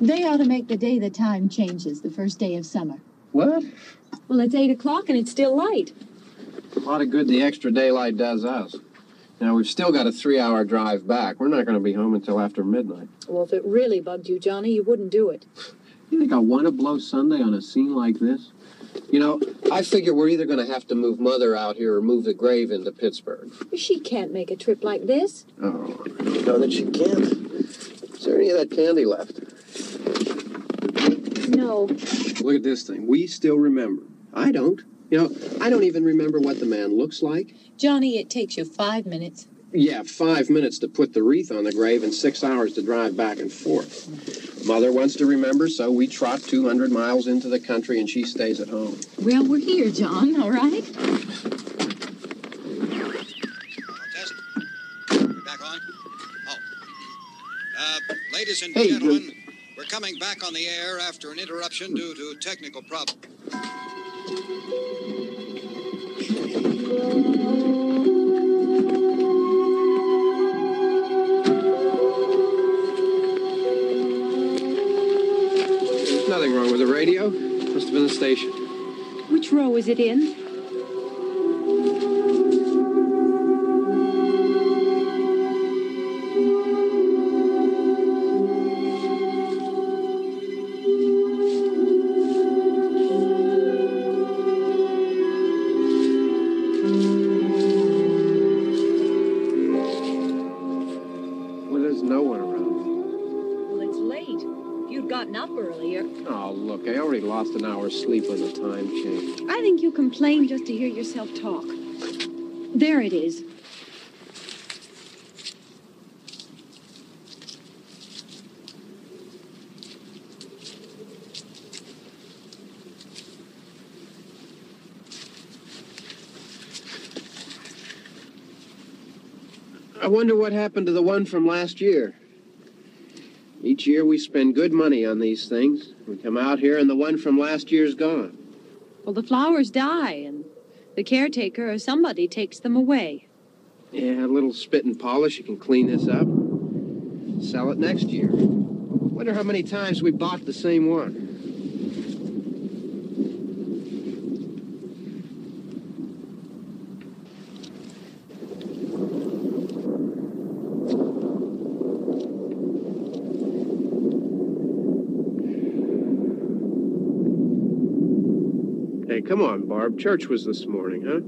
They ought to make the day the time changes, the first day of summer. What? Well, it's 8 o'clock and it's still light. A lot of good the extra daylight does us. Now, we've still got a 3-hour drive back. We're not going to be home until after midnight. Well, if it really bugged you, Johnny, you wouldn't do it. You think I want to blow Sunday on a scene like this? You know, I figure we're either going to have to move Mother out here or move the grave into Pittsburgh. She can't make a trip like this. Oh, no, that she can't. Is there any of that candy left? No. Look at this thing. We still remember. I don't. You know, I don't even remember what the man looks like. Johnny, it takes you 5 minutes. Yeah, 5 minutes to put the wreath on the grave and 6 hours to drive back and forth. Mother wants to remember, so we trot 200 miles into the country and she stays at home. Well, we're here, John, all right? Test. We're back on? Oh. Ladies and gentlemen, we're coming back on the air after an interruption due to technical problems. There's nothing wrong with the radio. Must have been the station. Which row is it in? Up earlier. Oh, look, I already lost an hour's sleep when the time changed. I think you complain just to hear yourself talk. There it is. I wonder what happened to the one from last year. Each year we spend good money on these things. We come out here and the one from last year's gone. Well, the flowers die and the caretaker or somebody takes them away. Yeah, a little spit and polish. You can clean this up. Sell it next year. Wonder how many times we bought the same one. come on, Barb. Church was this morning, huh?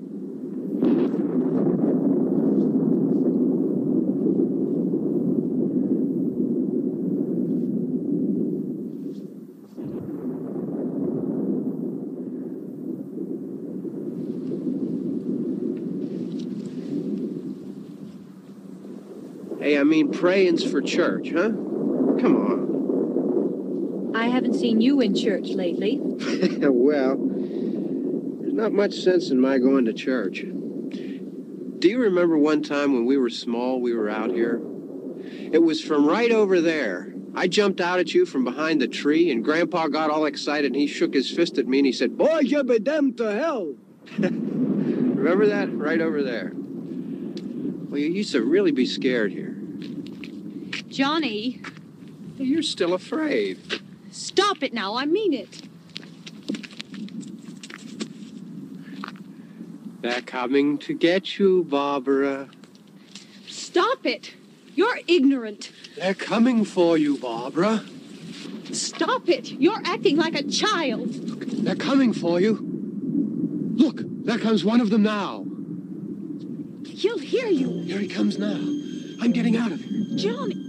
Hey, I mean, praying's for church, huh? Come on. I haven't seen you in church lately. Well, there's not much sense in my going to church. Do you remember one time when we were small, we were out here? It was from right over there. I jumped out at you from behind the tree, and Grandpa got all excited, and he shook his fist at me, and he said, "Boy, you be damned to hell." Remember that? Right over there. Well, you used to really be scared here. Johnny, You're still afraid. stop it now. I mean it. They're coming to get you, Barbara. Stop it. You're ignorant. They're coming for you, Barbara. Stop it. You're acting like a child. They're coming for you. Look, there comes one of them now. He'll hear you. Here he comes now. I'm getting out of here. Johnny.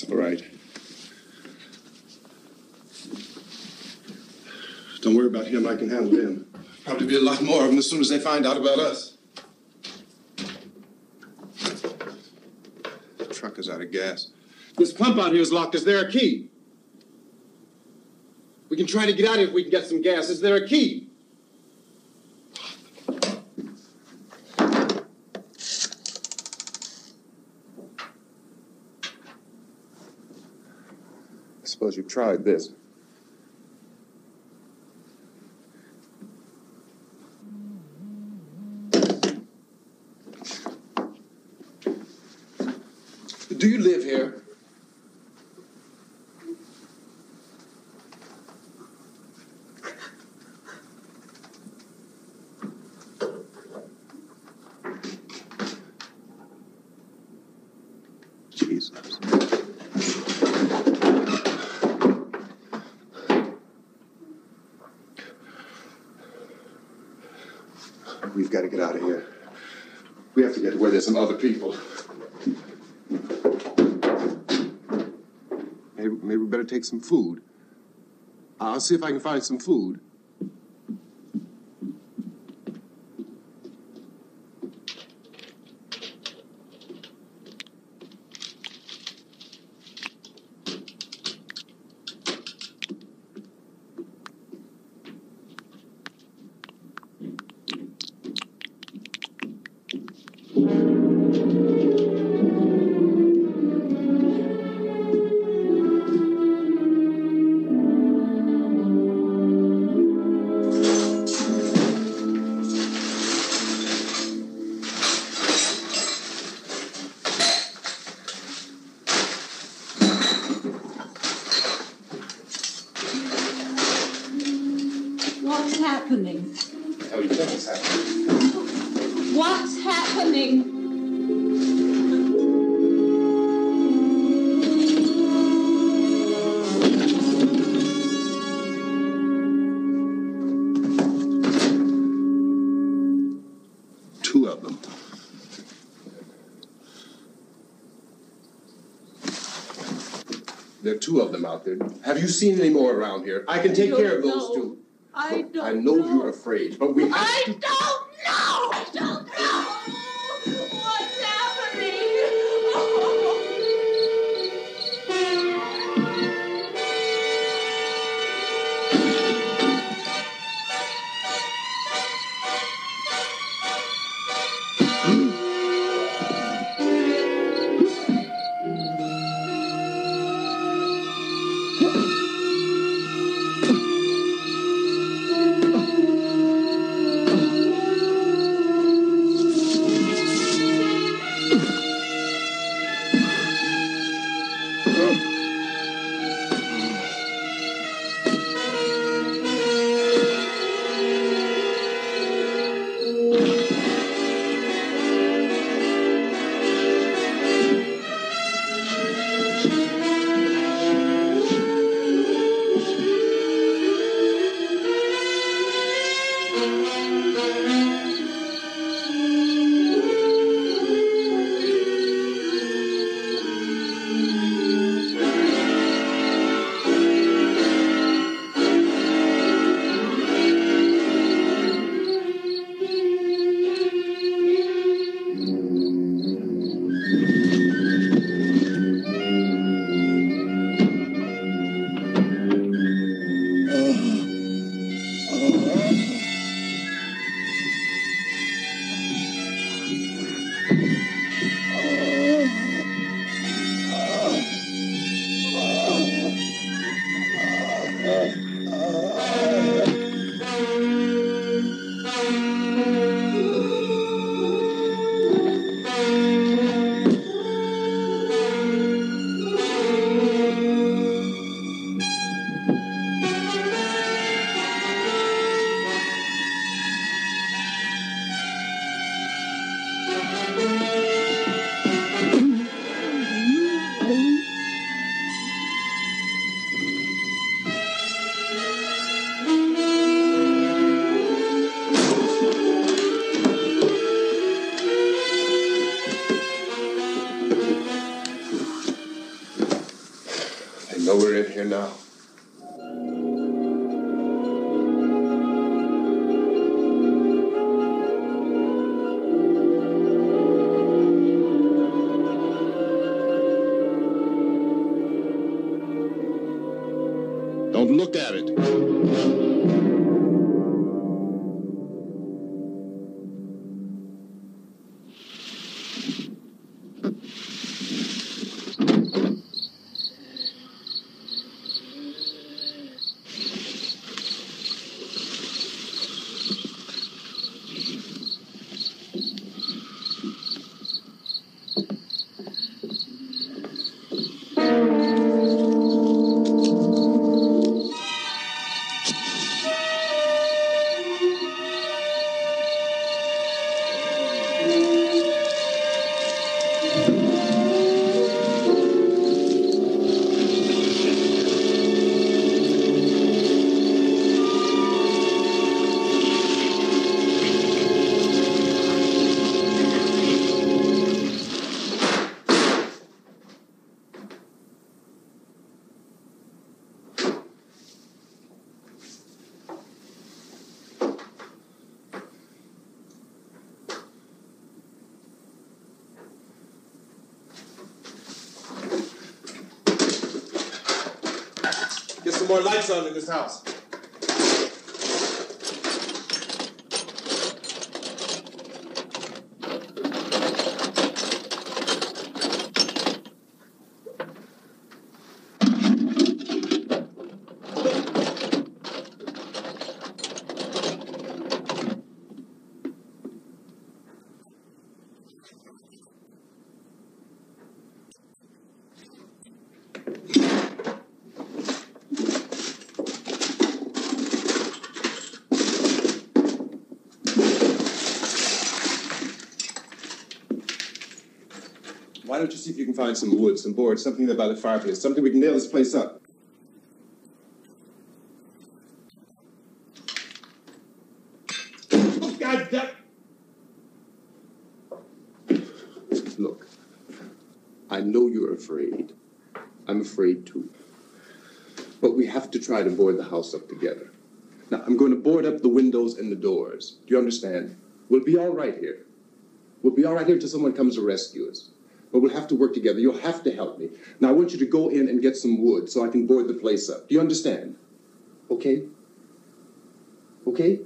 All right. Don't worry about him. I can handle him. Probably be a lot more of them as soon as they find out about us. The truck is out of gas. This pump out here is locked. Is there a key? We can try to get out here if we can get some gas. Is there a key? I suppose you've tried this. Do you live here? Jesus. We've got to get out of here. We have to get to where there's some other people. Maybe we better take some food. I'll see if I can find some food. What's happening? What the hell do you think is happening? What's happening? Two of them. There are two of them out there. Have you seen any more around here? I can take care of those two. I don't I know you're afraid, but we have I to... don't know! I don't know! What's happening? I know we're in here now. Don't look at it. Get some more lights on in this house. Why don't you see if you can find some wood, some boards, something there by the fireplace, something we can nail this place up. Oh, God damn! Look, I know you're afraid. I'm afraid too. But we have to try to board the house up together. Now, I'm going to board up the windows and the doors. Do you understand? We'll be all right here. We'll be all right here until someone comes to rescue us. But we'll have to work together. You'll have to help me. Now, I want you to go in and get some wood so I can board the place up. Do you understand? Okay? Okay?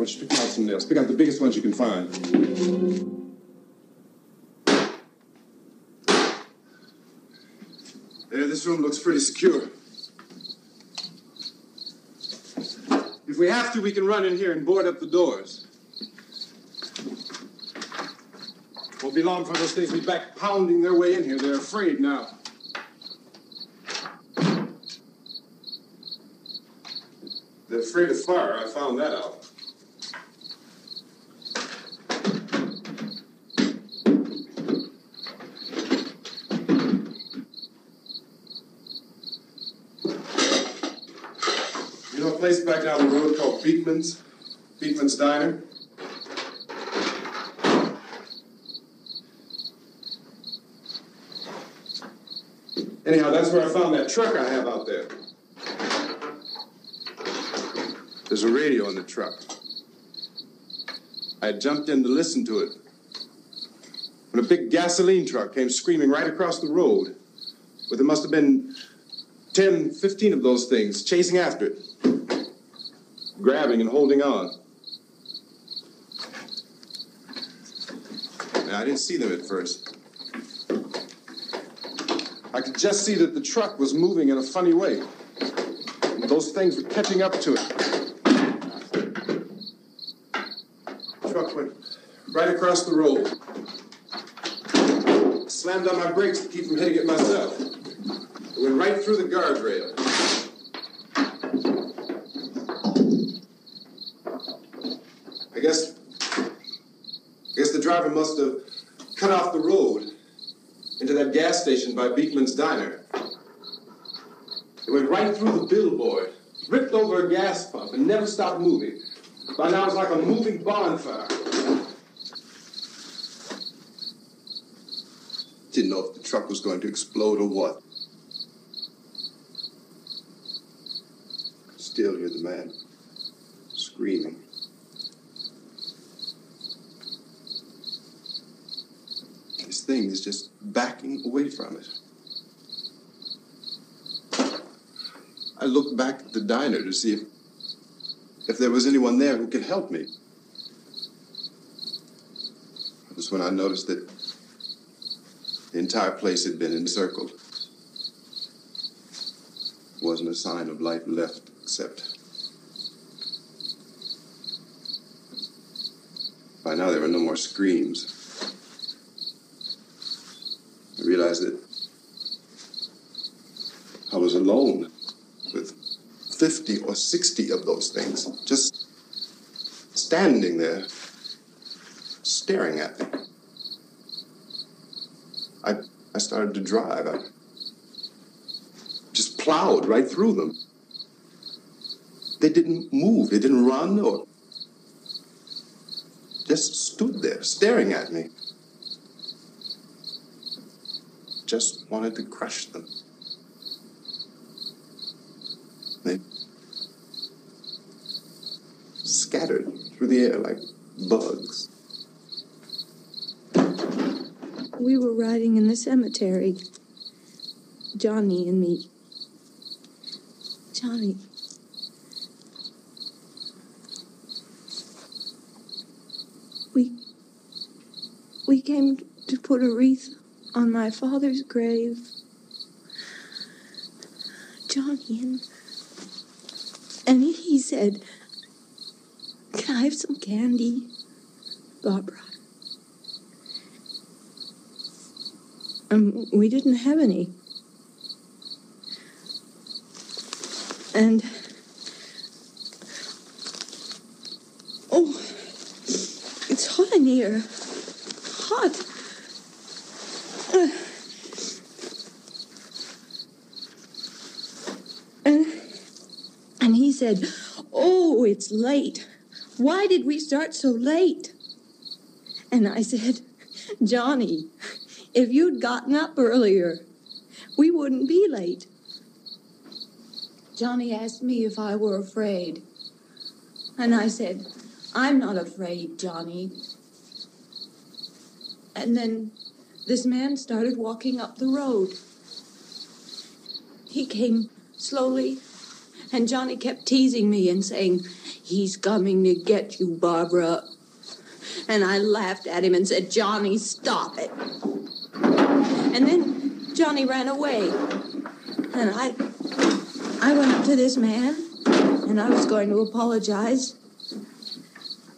want you to pick out some nails. Pick out the biggest ones you can find. There, this room looks pretty secure. If we have to, we can run in here and board up the doors. Won't be long for those things to be back pounding their way in here. They're afraid now. They're afraid of fire. I found that out. You know a place back down the road called Beekman's? Beekman's Diner? Anyhow, that's where I found that truck I have out there. There's a radio in the truck. I jumped in to listen to it when a big gasoline truck came screaming right across the road. But there must have been 10, 15 of those things chasing after it, grabbing and holding on. Now, I didn't see them at first. I could just see that the truck was moving in a funny way. And those things were catching up to it. The truck went right across the road. I slammed on my brakes to keep from hitting it myself. It went right through the guardrail. I guess the driver must have cut off the road into that gas station by Beekman's Diner. It went right through the billboard, ripped over a gas pump, and never stopped moving. By now, it's like a moving bonfire. Didn't know if the truck was going to explode or what. Still hear the man screaming. This thing is just backing away from it. I looked back at the diner to see if there was anyone there who could help me. That was when I noticed that the entire place had been encircled. There wasn't a sign of life left except by now there were no more screams. I realized that I was alone with 50 or 60 of those things, just standing there, staring at me. I started to drive. I just plowed right through them. They didn't move. They didn't run or just stood there, staring at me. Just wanted to crush them. They scattered through the air like bugs. We were riding in the cemetery, Johnny and me. Johnny. We came to put a wreath on my father's grave. Johnny, and he said, "Can I have some candy, Barbara?" We didn't have any. And, oh, it's hot in here. Hot. And he said, "Oh, it's late. Why did we start so late?" And I said, "Johnny, if you'd gotten up earlier, we wouldn't be late." Johnny asked me if I were afraid. And I said, "I'm not afraid, Johnny." And then this man started walking up the road. He came slowly, and Johnny kept teasing me and saying, "He's coming to get you, Barbara." And I laughed at him and said, "Johnny, stop it." And then Johnny ran away. And I went up to this man, and I was going to apologize.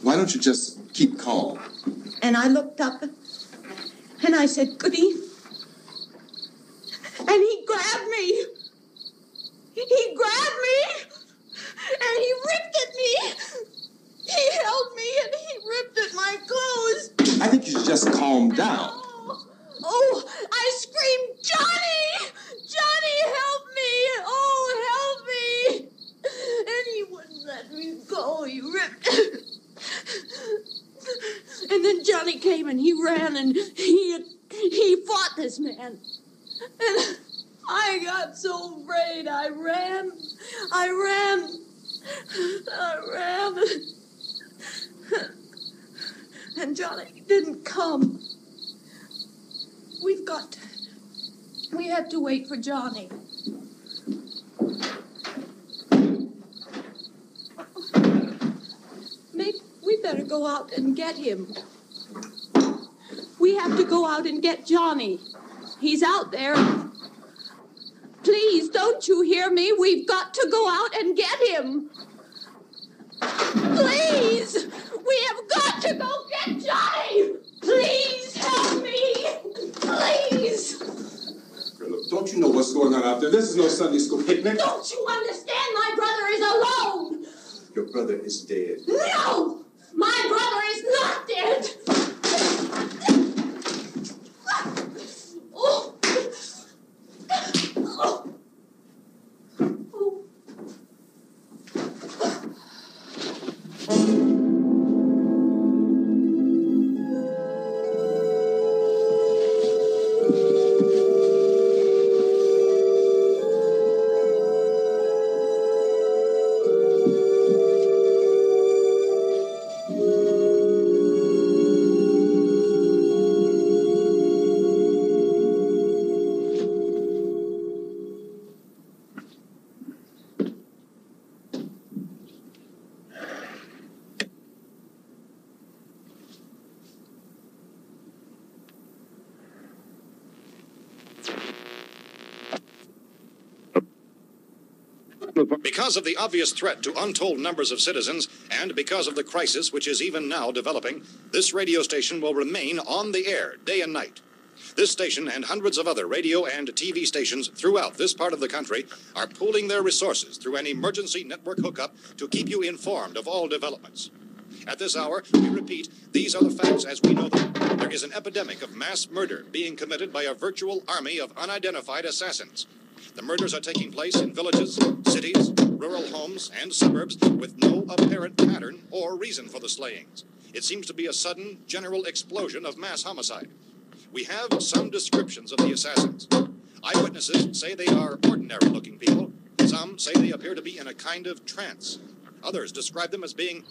Why don't you just keep calm? And I looked up, and I said, "Goody." And he grabbed me. He grabbed me, and he ripped at me. He held me, and he ripped at my clothes. I think you should just calm down. Oh, I screamed, "Johnny! Johnny, help me! Oh, help me!" And he wouldn't let me go. He ripped. And then Johnny came, and he ran, and he fought this man. And I got so afraid. I ran. And Johnny didn't come. We have to wait for Johnny. Maybe we better go out and get him. We have to go out and get Johnny. He's out there. Please, don't you hear me? We've got to go out and get him. Please! We have got to go get Johnny! Please help me! Please! Look, don't you know what's going on out there? This is no Sunday school picnic. Don't you understand? My brother is alone! Your brother is dead. No! My brother is not dead! Oh. Oh. Because of the obvious threat to untold numbers of citizens, and because of the crisis which is even now developing, this radio station will remain on the air day and night. This station and hundreds of other radio and TV stations throughout this part of the country are pooling their resources through an emergency network hookup to keep you informed of all developments. At this hour, we repeat, these are the facts as we know them. There is an epidemic of mass murder being committed by a virtual army of unidentified assassins. The murders are taking place in villages, cities, rural homes, and suburbs with no apparent pattern or reason for the slayings. It seems to be a sudden, general explosion of mass homicide. We have some descriptions of the assassins. Eyewitnesses say they are ordinary-looking people. Some say they appear to be in a kind of trance. Others describe them as being...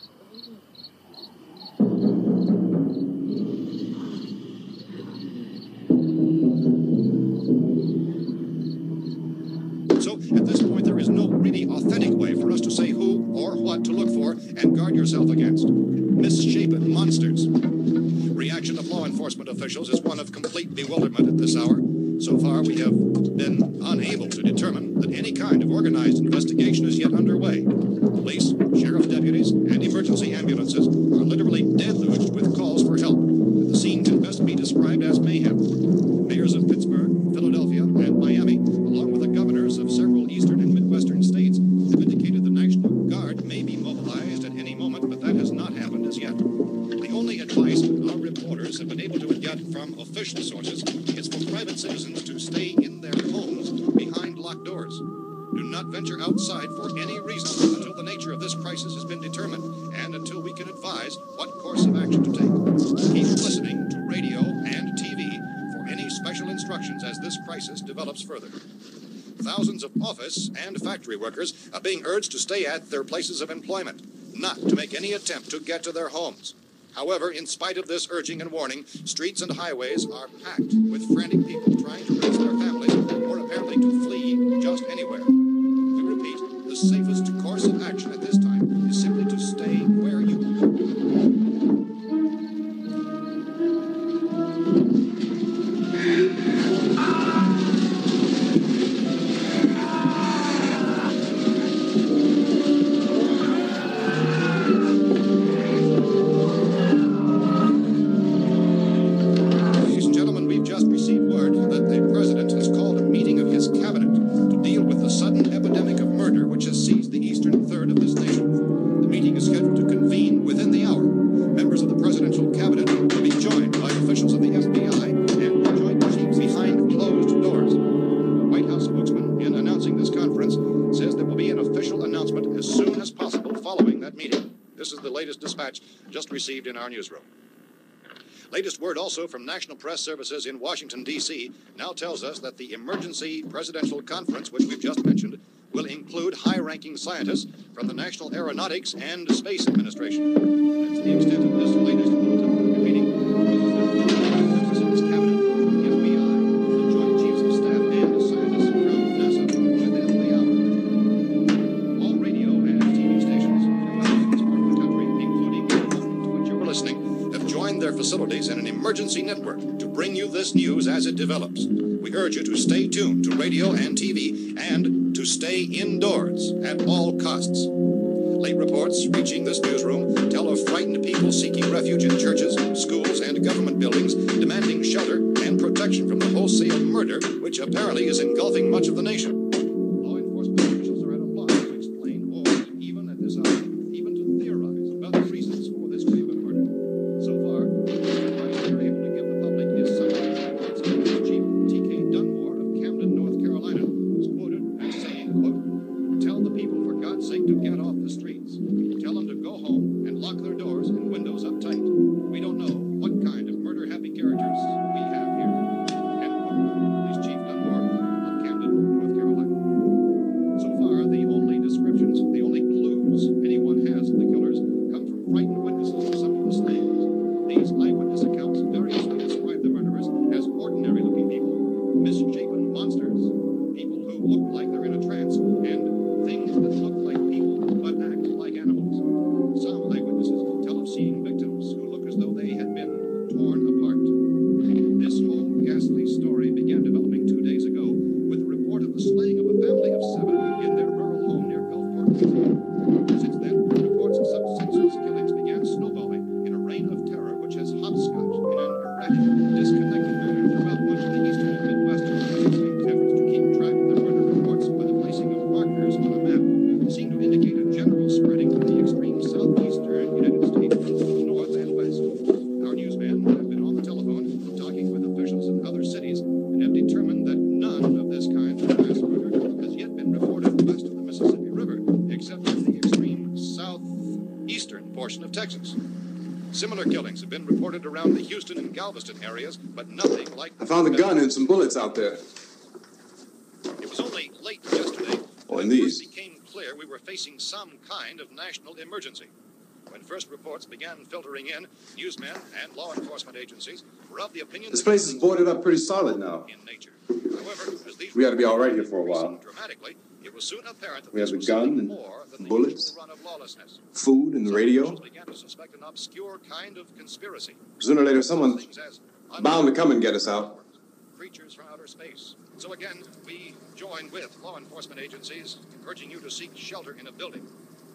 So, at this point, there is no really authentic way for us to say who or what to look for and guard yourself against. Misshapen monsters. Reaction of law enforcement officials is one of complete bewilderment at this hour. So far, we have been unable to determine that any kind of organized investigation is yet underway. Police, sheriff's deputies, and emergency ambulances are literally deluged with calls for help. The scene can best be described as mayhem. Mayors of Pittsburgh, Philadelphia, and Miami, along with the governors of several eastern and midwestern states, have indicated the National Guard may be mobilized at any moment, but that has not happened as yet. The only advice our reporters have been able to get from official sources is for private citizens to stay in their homes behind locked doors. Do not venture outside for any reason until the nature of this crisis has been determined and until we can advise what course of action to take. Keep listening to radio and TV for any special instructions as this crisis develops further. Thousands of office and factory workers are being urged to stay at their places of employment, not to make any attempt to get to their homes. However, in spite of this urging and warning, streets and highways are packed with frantic people trying to raise their families or apparently to flee just anywhere. We repeat, the safest course of action at this time is simply to stay where you are. Ladies and gentlemen, we've just received word that the President has called a meeting of his cabinet to deal with the sudden epidemic of murder which has seized the eastern third of this nation. The meeting is scheduled to convene within the hour. Members of the presidential cabinet will be joined by officials of the FBI and joint chiefs behind closed doors. The White House spokesman, in announcing this conference, says there will be an official announcement as soon as possible following that meeting. This is the latest dispatch just received in our newsroom. Latest word also from National Press Services in Washington, D.C. now tells us that the emergency presidential conference, which we've just mentioned, will include high-ranking scientists from the National Aeronautics and Space Administration. That's the extent of this latest bulletin. Repeating, the President's Cabinet, the FBI, the Joint Chiefs of Staff, and scientists from NASA within the hour. All radio and TV stations throughout this part of the country, including to which you are listening, have joined their facilities in an emergency network to bring you this news as it develops. We urge you to stay tuned to radio and TV and to stay indoors at all costs. Late reports reaching this newsroom tell of frightened people seeking refuge in churches, schools, and government buildings, demanding shelter and protection from the wholesale murder which apparently is engulfing much of the nation. Law enforcement officials are at a loss to explain or, even at this hour, even to theorize about the reasons for this wave of murder. So far, the advice they're able to give the public is something like Chief T.K. Dunmore of Camden, North Carolina, who's quoted as saying, quote, "Tell the people, for God's sake, to get off the streets. Tell them to go home and lock their doors and windows up tight. We don't know what kind of murder-happy characters we have here." End quote. This Chief Dunmore of Camden, North Carolina. So far, the only descriptions, the only clues anyone has of the killers come from frightened witnesses of some of the slayings. These eyewitness accounts variously describe the murderers as ordinary-looking people, misshapen monsters, people who look like they're in a trance, and things that look like people but act like animals. Some eyewitnesses tell of seeing victims who look as though they had been torn apart. This whole ghastly story began developing 2 days ago with the report of the slaying of a family of 7 in their rural home near Gulfport, Pennsylvania. Since then, reports of such senseless killings began snowballing in a reign of terror which has hopscotched in an erratic, disconnected manner throughout much of the eastern and midwestern United States. Efforts to keep track of the murder reports by the placing of markers on a map seem to indicate a general spreading of the extreme southeastern United States from the north and west. Our newsmen have been on the telephone talking with officials in other cities and have determined that none of this kind of mass murder has yet been reported west of the Mississippi River, except in the extreme southeastern portion of Texas. Similar killings have been reported around the Houston and Galveston areas, but nothing like... I found a gun and some bullets out there. It was only late yesterday Oh, that and it these. first became clear we were facing some kind of national emergency. When first reports began filtering in, newsmen and law enforcement agencies were of the opinion This that place is boarded up pretty solid now. in nature. However, as these We ought to be all right here reports for a while. increased dramatically, it was soon apparent that We have this the was gun something and more than the bullets, usual run of lawlessness. Food and the Some radio. officials began to suspect an obscure kind of conspiracy. Sooner or later, someone's Things as bound to come and get us out. creatures from outer space. So again, we join with law enforcement agencies, urging you to seek shelter in a building.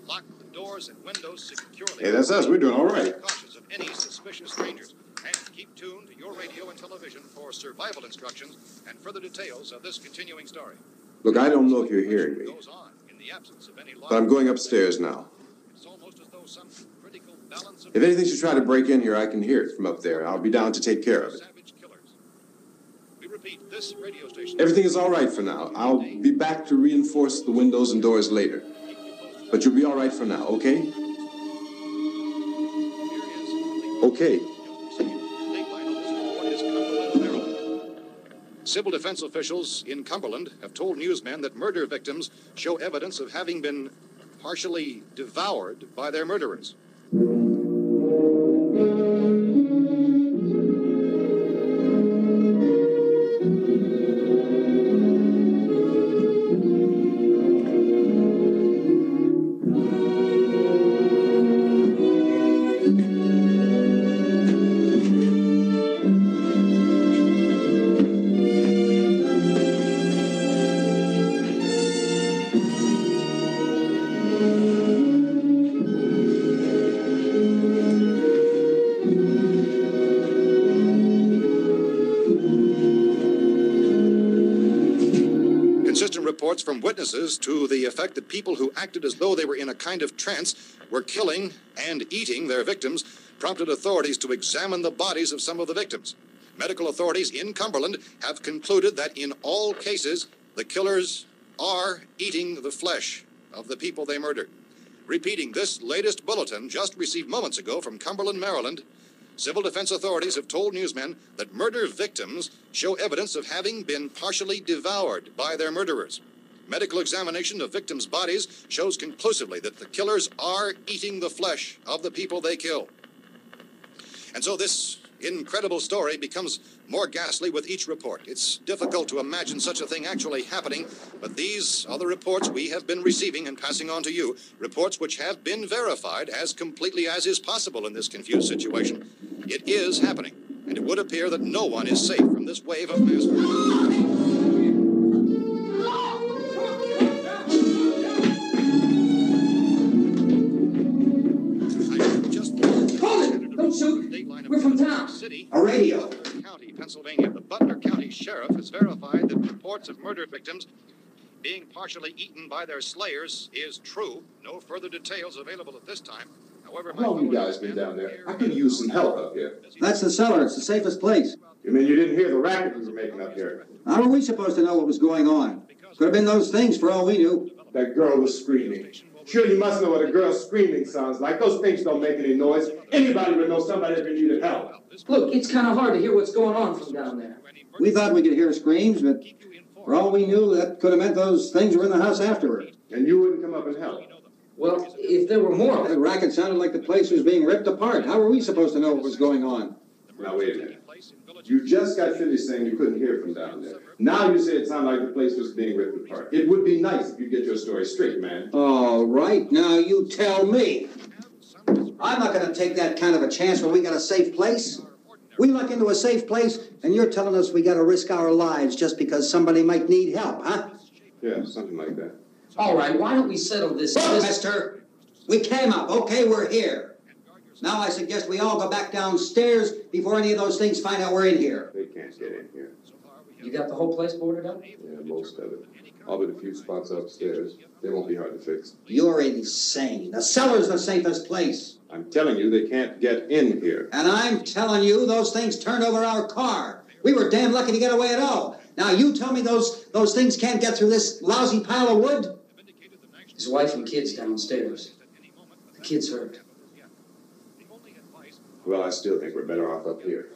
Lock the doors and windows securely. Hey, that's us. We're doing all right. Be cautious of any suspicious strangers, and keep tuned to your radio and television for survival instructions and further details of this continuing story. Look, I don't know if you're hearing me, Goes on in the absence of any but I'm going upstairs now. It's almost as though some critical balance of If anything should try to break in here, I can hear it from up there. I'll be down to take care of it. savage killers. We repeat, this radio station. Everything is all right for now. I'll be back to reinforce the windows and doors later. But you'll be all right for now, okay? Okay. Civil defense officials in Cumberland have told newsmen that murder victims show evidence of having been partially devoured by their murderers. Consistent reports from witnesses to the effect that people who acted as though they were in a kind of trance were killing and eating their victims prompted authorities to examine the bodies of some of the victims. Medical authorities in Cumberland have concluded that in all cases, the killers are eating the flesh of the people they murdered. Repeating this latest bulletin just received moments ago from Cumberland, Maryland, civil defense authorities have told newsmen that murder victims show evidence of having been partially devoured by their murderers. Medical examination of victims' bodies shows conclusively that the killers are eating the flesh of the people they kill. And so this incredible story becomes more ghastly with each report. It's difficult to imagine such a thing actually happening, but these are the reports we have been receiving and passing on to you, reports which have been verified as completely as is possible in this confused situation. It is happening, and it would appear that no one is safe from this wave of mass murder. We're from town. A radio. County, Pennsylvania. The Butler County Sheriff has verified that reports of murder victims being partially eaten by their slayers is true. No further details available at this time. However, how long you guys been down there? I could use some help up here. That's the cellar. It's the safest place. You mean you didn't hear the racket we were making up here? How were we supposed to know what was going on? Could have been those things for all we knew. That girl was screaming. Sure, you must know what a girl screaming sounds like. Those things don't make any noise. Anybody would know somebody ever needed help. Look, it's kind of hard to hear what's going on from down there. We thought we could hear screams, but for all we knew, that could have meant those things were in the house afterward. And you wouldn't come up and help? Well, if there were more... The racket sounded like the place was being ripped apart. How were we supposed to know what was going on? Now, wait a minute. You just got finished saying you couldn't hear from down there. Now you say it sounded like the place was being ripped apart. It would be nice if you get your story straight, man. All right, now you tell me. I'm not going to take that kind of a chance when we got a safe place. We luck into a safe place, and you're telling us we got to risk our lives just because somebody might need help, huh? Yeah, something like that. All right, why don't we settle this... Look, mister, we came up. Okay, we're here. Now I suggest we all go back downstairs before any of those things find out we're in here. They can't get in here. You got the whole place boarded up? Yeah, most of it. All but a few spots upstairs. They won't be hard to fix. You're insane. The cellar's the safest place. I'm telling you, they can't get in here. And I'm telling you, those things turned over our car. We were damn lucky to get away at all. Now you tell me those things can't get through this lousy pile of wood? His wife and kids downstairs. The kid's hurt. Well, I still think we're better off up here.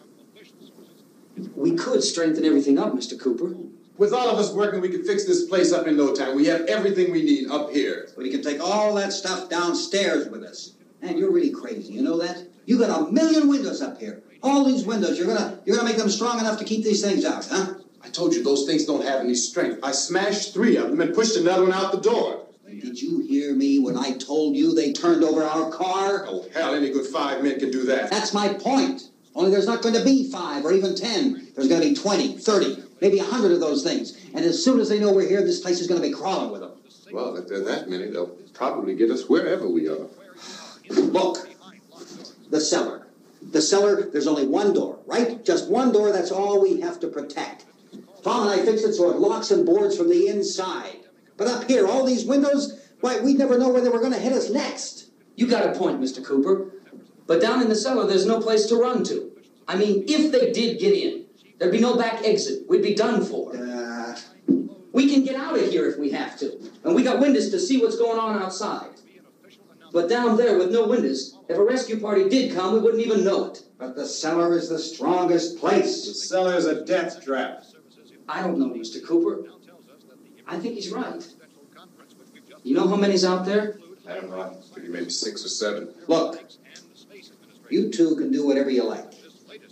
We could strengthen everything up, Mr. Cooper. With all of us working, we could fix this place up in no time. We have everything we need up here. We can take all that stuff downstairs with us. Man, you're really crazy, you know that? You got 1,000,000 windows up here. All these windows, you're gonna make them strong enough to keep these things out, huh? I told you those things don't have any strength. I smashed 3 of them and pushed another one out the door. Did you hear me when I told you they turned over our car? Oh, hell, any good 5 men can do that. That's my point. Only there's not going to be 5 or even 10. There's going to be 20, 30, maybe 100 of those things. And as soon as they know we're here, this place is going to be crawling with them. Well, if there are that many, they'll probably get us wherever we are. Look, the cellar. The cellar, there's only one door, right? Just one door, that's all we have to protect. Tom and I fixed it so it locks and boards from the inside. But up here, all these windows, why, we'd never know where they were going to hit us next. You got a point, Mr. Cooper. But down in the cellar, there's no place to run to. I mean, if they did get in, there'd be no back exit. We'd be done for. We can get out of here if we have to. And we got windows to see what's going on outside. But down there with no windows, if a rescue party did come, we wouldn't even know it. But the cellar is the strongest place. The cellar is a death trap. I don't know, Mr. Cooper. I think he's right. You know how many's out there? I don't know. I figure maybe 6 or 7. Look, you two can do whatever you like.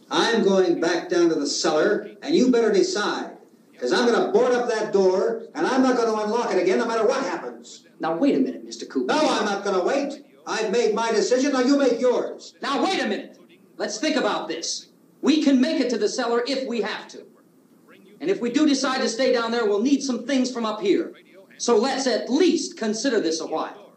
I'm going back down to the cellar, and you better decide. Because I'm going to board up that door, and I'm not going to unlock it again no matter what happens. Now, wait a minute, Mr. Cooper. No, I'm not going to wait. I've made my decision, now you make yours. Now, wait a minute. Let's think about this. We can make it to the cellar if we have to. And if we do decide to stay down there, we'll need some things from up here. So let's at least consider this a while.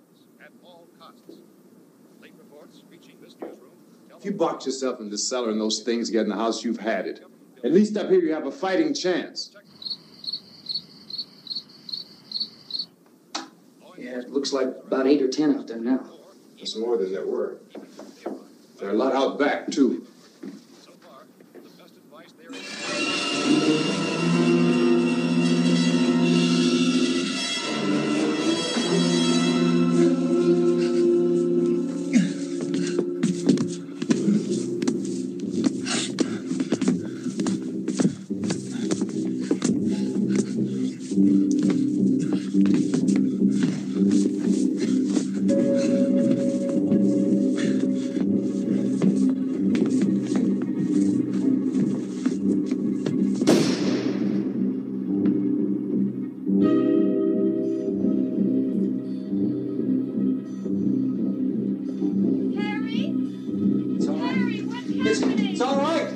If you box yourself in the cellar and those things get in the house, you've had it. At least up here you have a fighting chance. Yeah, it looks like about 8 or 10 out there now. That's more than there were. There are a lot out back, too. It's all right.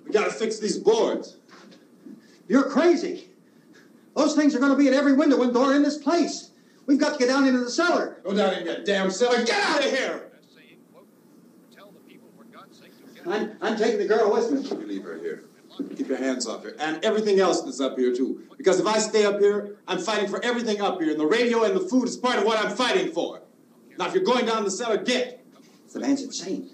We gotta fix these boards. You're crazy. Those things are going to be at every window and door in this place. We've got to get down into the cellar. Go down in that damn cellar. Get out of here! I'm taking the girl with me. You leave her here. Keep your hands off her. And everything else that's up here, too. Because if I stay up here, I'm fighting for everything up here. And the radio and the food is part of what I'm fighting for. Now, if you're going down the cellar, get. The man's insane.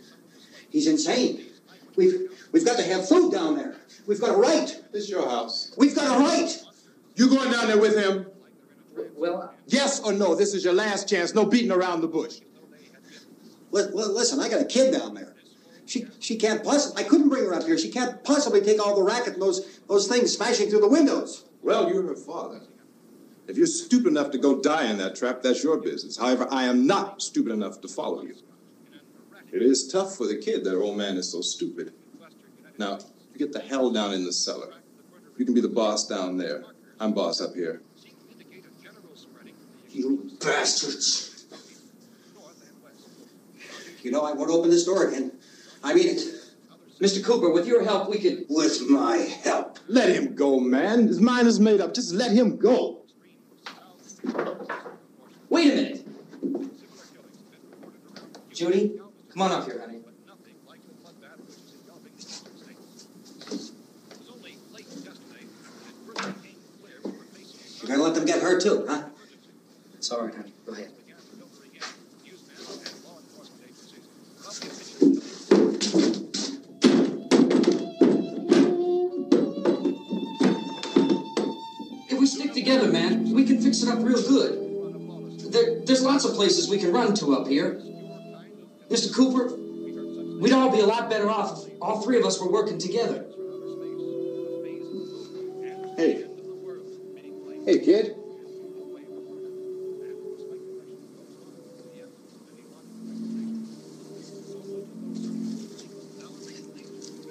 He's insane. We've got to have food down there. We've got a right. This is your house. We've got a right. You going down there with him? Well, Yes or no? This is your last chance. No beating around the bush. Listen, I got a kid down there. She can't possibly. I couldn't bring her up here. She can't possibly take all the racket and those things smashing through the windows. Well, you're her father. If you're stupid enough to go die in that trap, that's your business. However, I am not stupid enough to follow you. It is tough for the kid that old man is so stupid. Now, you get the hell down in the cellar. You can be the boss down there. I'm boss up here. You bastards. You know, I won't open this door again. I mean it. Mr. Cooper, with your help, we could... With my help. Let him go, man. His mind is made up. Just let him go. Wait a minute. Judy, come on up here, honey. You're going to let them get hurt, too, huh? It's all right, honey. Go ahead. If we stick together, man, we can fix it up real good. There's lots of places we can run to up here. Mr. Cooper, we'd all be a lot better off if all three of us were working together. Hey. Hey, kid.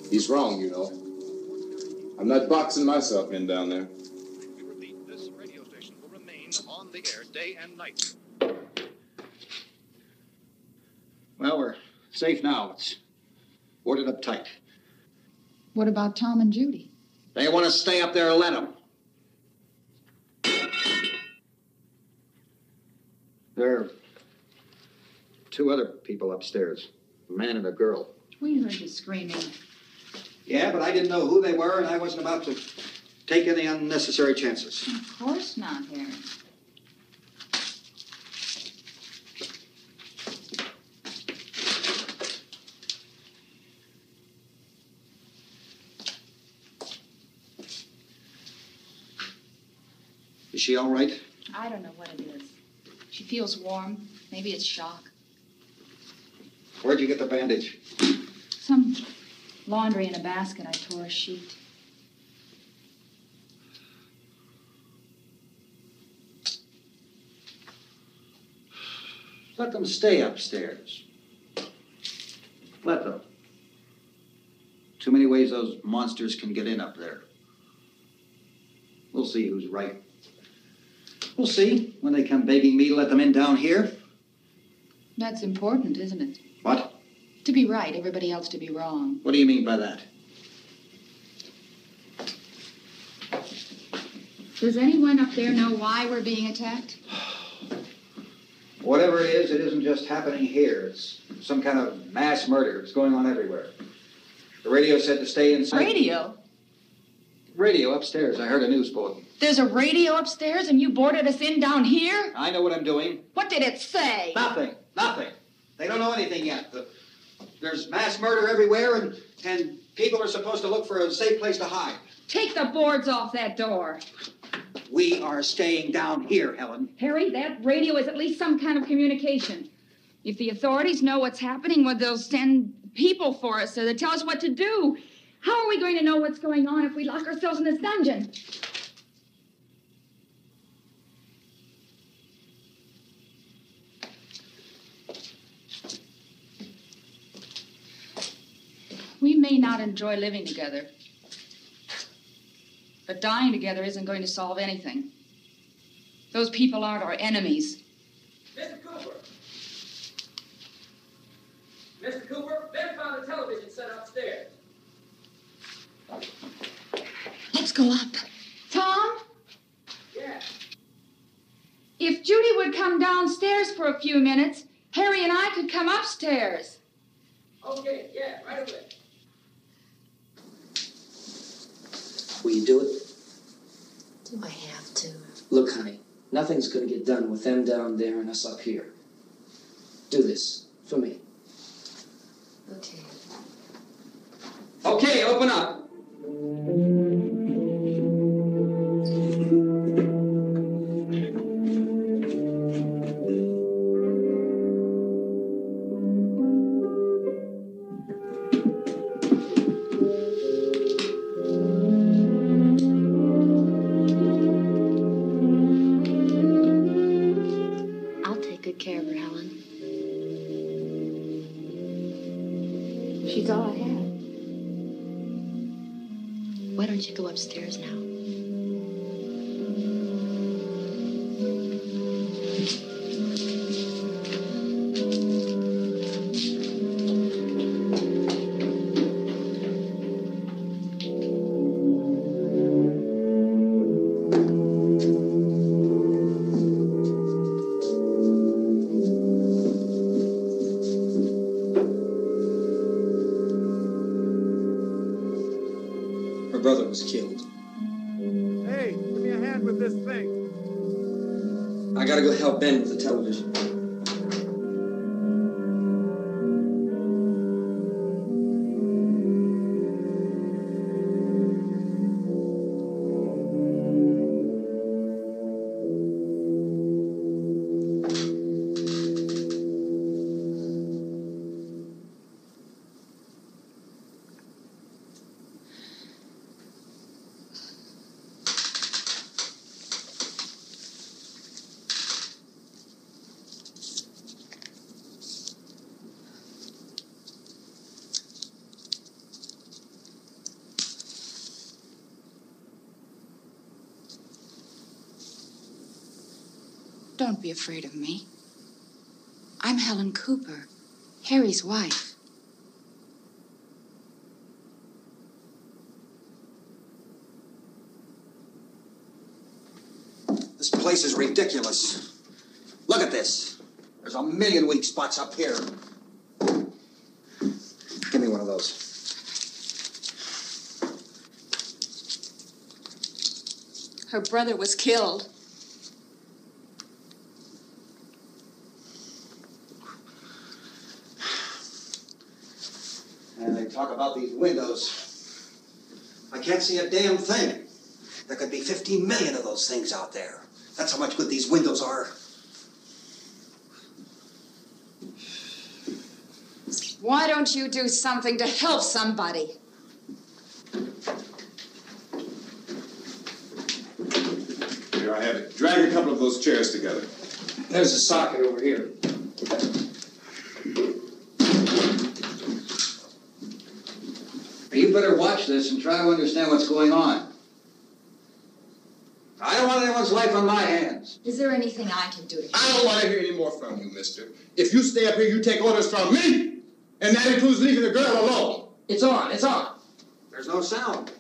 He's wrong, you know. I'm not boxing myself in down there. We repeat, this radio station will remain on the air day and night. Well, we're safe now. It's boarded up tight. What about Tom and Judy? They want to stay up there, let them. There are two other people upstairs, a man and a girl. We heard you screaming. Yeah, but I didn't know who they were, and I wasn't about to take any unnecessary chances. Of course not, Harry. Is she all right? I don't know what it is. She feels warm. Maybe it's shock. Where'd you get the bandage? Some laundry in a basket. I tore a sheet. Let them stay upstairs. Let them. Too many ways those monsters can get in up there. We'll see who's right. We'll see when they come begging me to let them in down here. That's important, isn't it? What? To be right, everybody else to be wrong. What do you mean by that? Does anyone up there know why we're being attacked? Whatever it isn't just happening here. It's some kind of mass murder. It's going on everywhere. The radio said to stay inside. Radio? Radio upstairs. I heard a news bulletin. There's a radio upstairs and you boarded us in down here? I know what I'm doing. What did it say? Nothing. They don't know anything yet. There's mass murder everywhere, and people are supposed to look for a safe place to hide. Take the boards off that door. We are staying down here, Helen. Harry, that radio is at least some kind of communication. If the authorities know what's happening, well, they'll send people for us so they tell us what to do. How are we going to know what's going on if we lock ourselves in this dungeon? We may not enjoy living together, but dying together isn't going to solve anything. Those people aren't our enemies. Mr. Cooper! Mr. Cooper, Ben found a television set upstairs. Let's go up. Tom? Yeah. If Judy would come downstairs for a few minutes, Harry and I could come upstairs. Okay, yeah, right away. Will you do it? Do I have to? Look, honey, nothing's going to get done with them down there and us up here. Do this for me. Okay. Okay, open up. I'll take good care of her, Helen. She's all I have. Why don't you go upstairs now? Her brother was killed. Hey, give me a hand with this thing. I gotta go help Ben with the television. Don't be afraid of me. I'm Helen Cooper, Harry's wife. This place is ridiculous. Look at this. There's a million weak spots up here. Give me one of those. Her brother was killed. And they talk about these windows. I can't see a damn thing. There could be 15 million of those things out there. That's how much good these windows are. Why don't you do something to help somebody? Here, I have it. Drag a couple of those chairs together. There's a socket over here. You better watch this and try to understand what's going on. I don't want anyone's life on my hands. Is there anything I can do to help? I don't want to hear any more from you, mister. If you stay up here, you take orders from me. And that includes leaving the girl alone. It's on, it's on. There's no sound.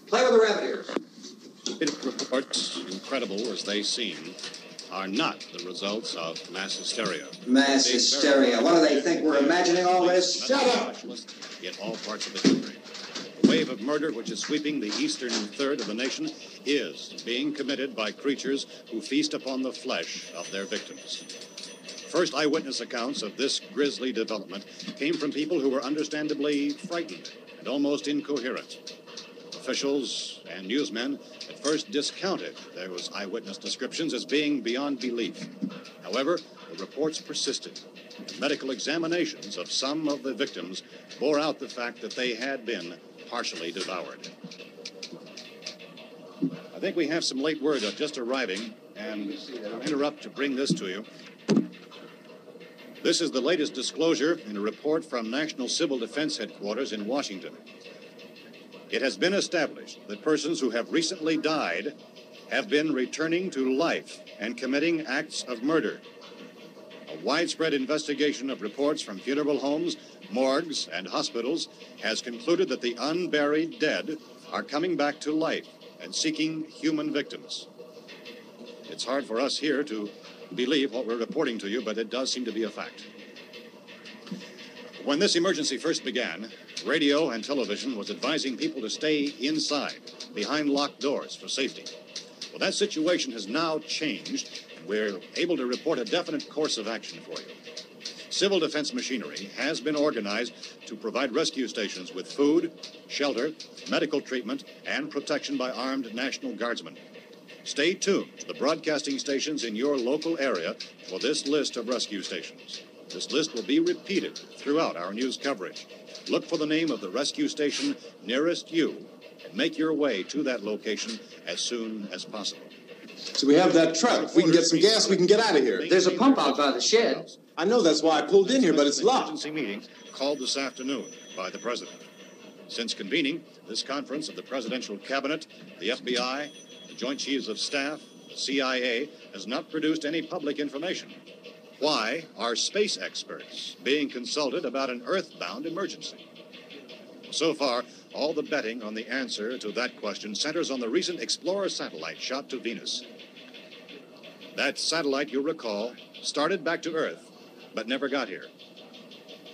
Play with the rabbit ears. Reports, incredible as they seem, are not the results of mass hysteria. Mass hysteria. What do they think? We're imagining all this? Shut up! In all parts of the country. The wave of murder which is sweeping the eastern third of the nation is being committed by creatures who feast upon the flesh of their victims. First eyewitness accounts of this grisly development came from people who were understandably frightened and almost incoherent. Officials and newsmen at first discounted those eyewitness descriptions as being beyond belief. However, the reports persisted. Medical examinations of some of the victims bore out the fact that they had been partially devoured. I think we have some late word just arriving, and I'll interrupt to bring this to you. This is the latest disclosure in a report from National Civil Defense Headquarters in Washington. It has been established that persons who have recently died have been returning to life and committing acts of murder. A widespread investigation of reports from funeral homes, morgues, and hospitals has concluded that the unburied dead are coming back to life and seeking human victims. It's hard for us here to believe what we're reporting to you, but it does seem to be a fact. When this emergency first began, radio and television was advising people to stay inside, behind locked doors for safety. Well, that situation has now changed, and we're able to report a definite course of action for you. Civil defense machinery has been organized to provide rescue stations with food, shelter, medical treatment, and protection by armed National Guardsmen. Stay tuned to the broadcasting stations in your local area for this list of rescue stations. This list will be repeated throughout our news coverage. Look for the name of the rescue station nearest you and make your way to that location as soon as possible. So we have that truck. If we can get some gas, we can get out of here. There's a pump out by the shed. I know, that's why I pulled in here, but it's locked. Emergency meeting called this afternoon by the president. Since convening this conference of the presidential cabinet, the FBI, the Joint Chiefs of Staff, the CIA, has not produced any public information. Why are space experts being consulted about an Earth-bound emergency? So far, all the betting on the answer to that question centers on the recent Explorer satellite shot to Venus. That satellite, you'll recall, started back to Earth, but never got here.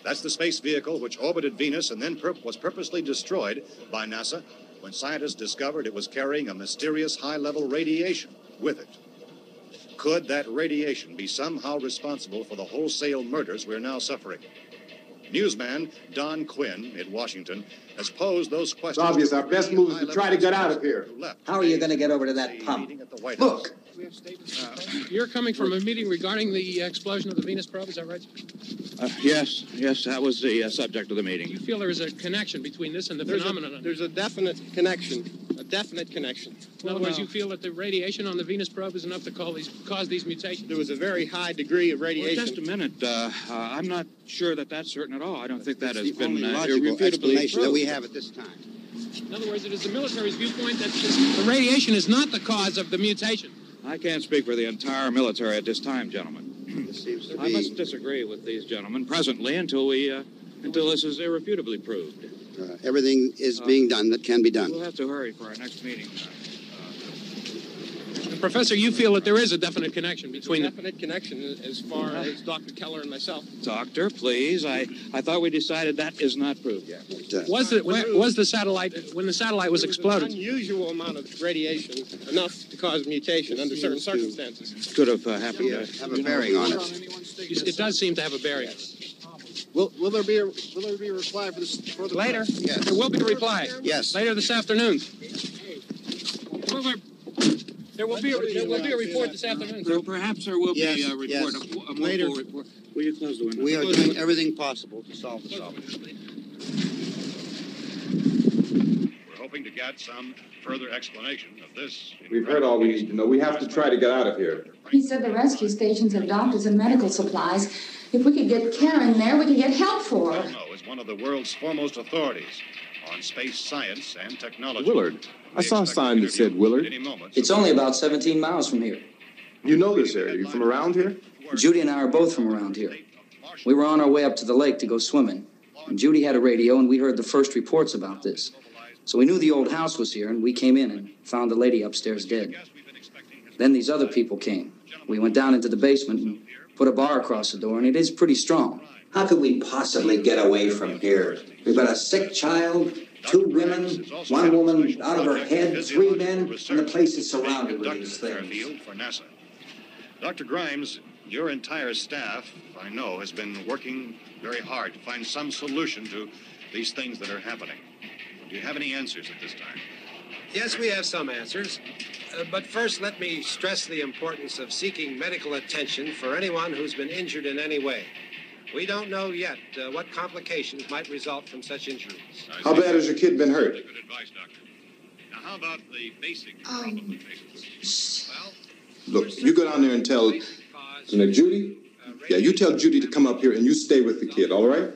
That's the space vehicle which orbited Venus and then was purposely destroyed by NASA when scientists discovered it was carrying a mysterious high-level radiation with it. Could that radiation be somehow responsible for the wholesale murders we're now suffering? Newsman Don Quinn in Washington has posed those questions. It's obvious our best move is to try to get out of here. How are you going to get over to that pump? Look. You're coming from a meeting regarding the explosion of the Venus probe, is that right? Yes, that was the subject of the meeting. You feel there is a connection between this and the phenomenon? There's a definite connection. In other words, you feel that the radiation on the Venus probe is enough to cause these mutations? There was a very high degree of radiation. Well, just a minute. I'm not sure that that's certain at all. I don't think that has been logical explanation that we have at this time. In other words, it is the military's viewpoint that the radiation is not the cause of the mutation. I can't speak for the entire military at this time, gentlemen. This seems to I must disagree with these gentlemen presently until this is irrefutably proved. Everything is being done that can be done. We'll have to hurry for our next meeting. And Professor, you feel that there is a definite connection between There's a definite connection as far as Dr. Keller and myself. Doctor, please. I thought we decided that is not proved yet. Was the satellite, when the satellite was exploded? An unusual amount of radiation, enough to cause mutation under certain circumstances. Could have happened. Have a bearing on it. It does seem to have a bearing. Will there be a reply for this for the Later? Yes. There will be a reply. Yes. Later this afternoon. There will be a report this afternoon. Perhaps there will be a report, yes. a more Later. full report. Will you close the window? We are doing everything possible to solve the problem. We're hoping to get some further explanation of this. We've heard all we need to know. We have to try to get out of here. He said the rescue stations have doctors and medical supplies. If we could get care in there, we could get help for her. Well, is one of the world's foremost authorities on space science and technology. Willard. I saw a sign that said Willard. It's only about 17 miles from here. You know this area. You from around here? Judy and I are both from around here. We were on our way up to the lake to go swimming, and Judy had a radio, and we heard the first reports about this. So we knew the old house was here, and we came in and found the lady upstairs dead. Then these other people came. We went down into the basement and put a bar across the door, and it is pretty strong. How could we possibly get away from here? We've got a sick child, 2 women, 1 woman out of her head, 3 men, and the place is surrounded with these things. For NASA. Dr. Grimes, your entire staff, I know, has been working very hard to find some solution to these things that are happening. Do you have any answers at this time? Yes, we have some answers. But first, let me stress the importance of seeking medical attention for anyone who's been injured in any way. We don't know yet what complications might result from such injuries. How bad has your kid been hurt? Good advice, Doctor. Now, how about the basic problem that faces? Well, Look, you go down there and tell Judy? Yeah, you tell Judy to come up here and you stay with the kid, all right?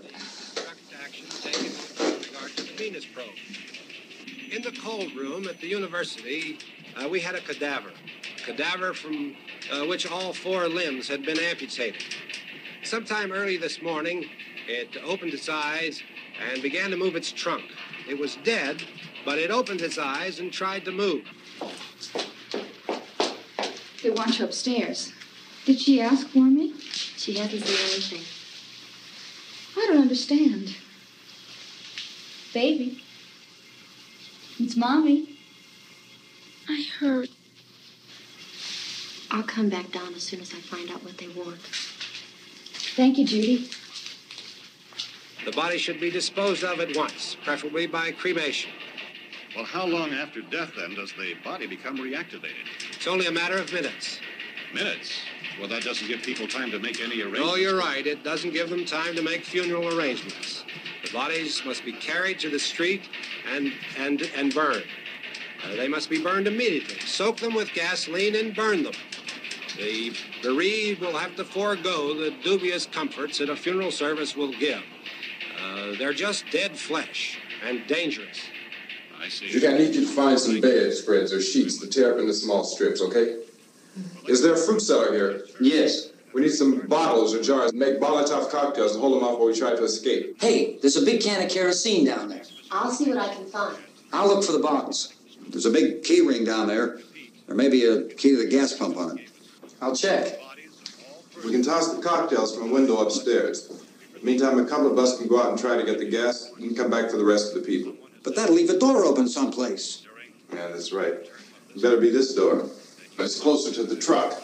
Action taken with regard to the Venus probe. In the cold room at the university, we had a cadaver from which all 4 limbs had been amputated. Sometime early this morning, it opened its eyes and began to move its trunk. It was dead, but it opened its eyes and tried to move. They want you upstairs. Did she ask for me? She hasn't said anything. I don't understand. Baby. It's Mommy. I heard. I'll come back down as soon as I find out what they want. Thank you, Judy. The body should be disposed of at once, preferably by cremation. Well, how long after death, then, does the body become reactivated? It's only a matter of minutes. Minutes? Well, that doesn't give people time to make any arrangements. Oh, you're right. It doesn't give them time to make funeral arrangements. The bodies must be carried to the street and burned. They must be burned immediately. Soak them with gasoline and burn them. The bereaved will have to forego the dubious comforts that a funeral service will give. They're just dead flesh and dangerous. I see. Judy, I need you to find some bedspreads or sheets to tear up into small strips, okay? Is there a fruit cellar here? Yes. We need some bottles or jars to make Molotov cocktails and hold them off while we try to escape. Hey, there's a big can of kerosene down there. I'll see what I can find. I'll look for the bottles. There's a big key ring down there. There may be a key to the gas pump on it. I'll check. We can toss the cocktails from a window upstairs. Meantime, a couple of us can go out and try to get the gas and come back for the rest of the people. But that'll leave a door open someplace. Yeah, that's right. It better be this door. It's closer to the truck.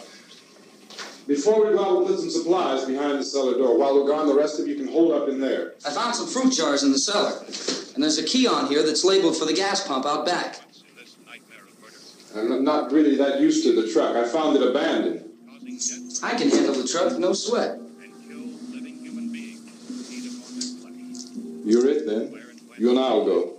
Before we go out, we'll put some supplies behind the cellar door. While we're gone, the rest of you can hold up in there. I found some fruit jars in the cellar. And there's a key on here that's labeled for the gas pump out back. I'm not really that used to the truck. I found it abandoned. I can handle the truck, no sweat. You're it, then. You and I'll go.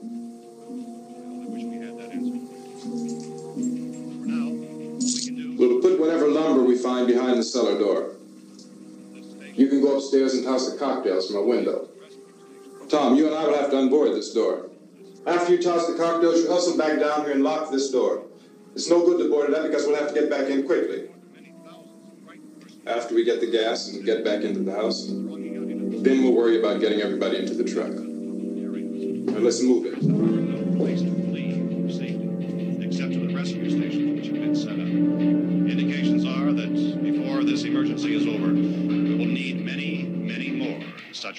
We'll put whatever lumber we find behind the cellar door. You can go upstairs and toss the cocktails from a window. Tom, you and I will have to unboard this door. After you toss the cocktails, you hustle back down here and lock this door. It's no good to board it up because we'll have to get back in quickly. After we get the gas and get back into the house, then we'll worry about getting everybody into the truck. Now let's move it. No place to flee for safety, except to the rescue station which have been set up.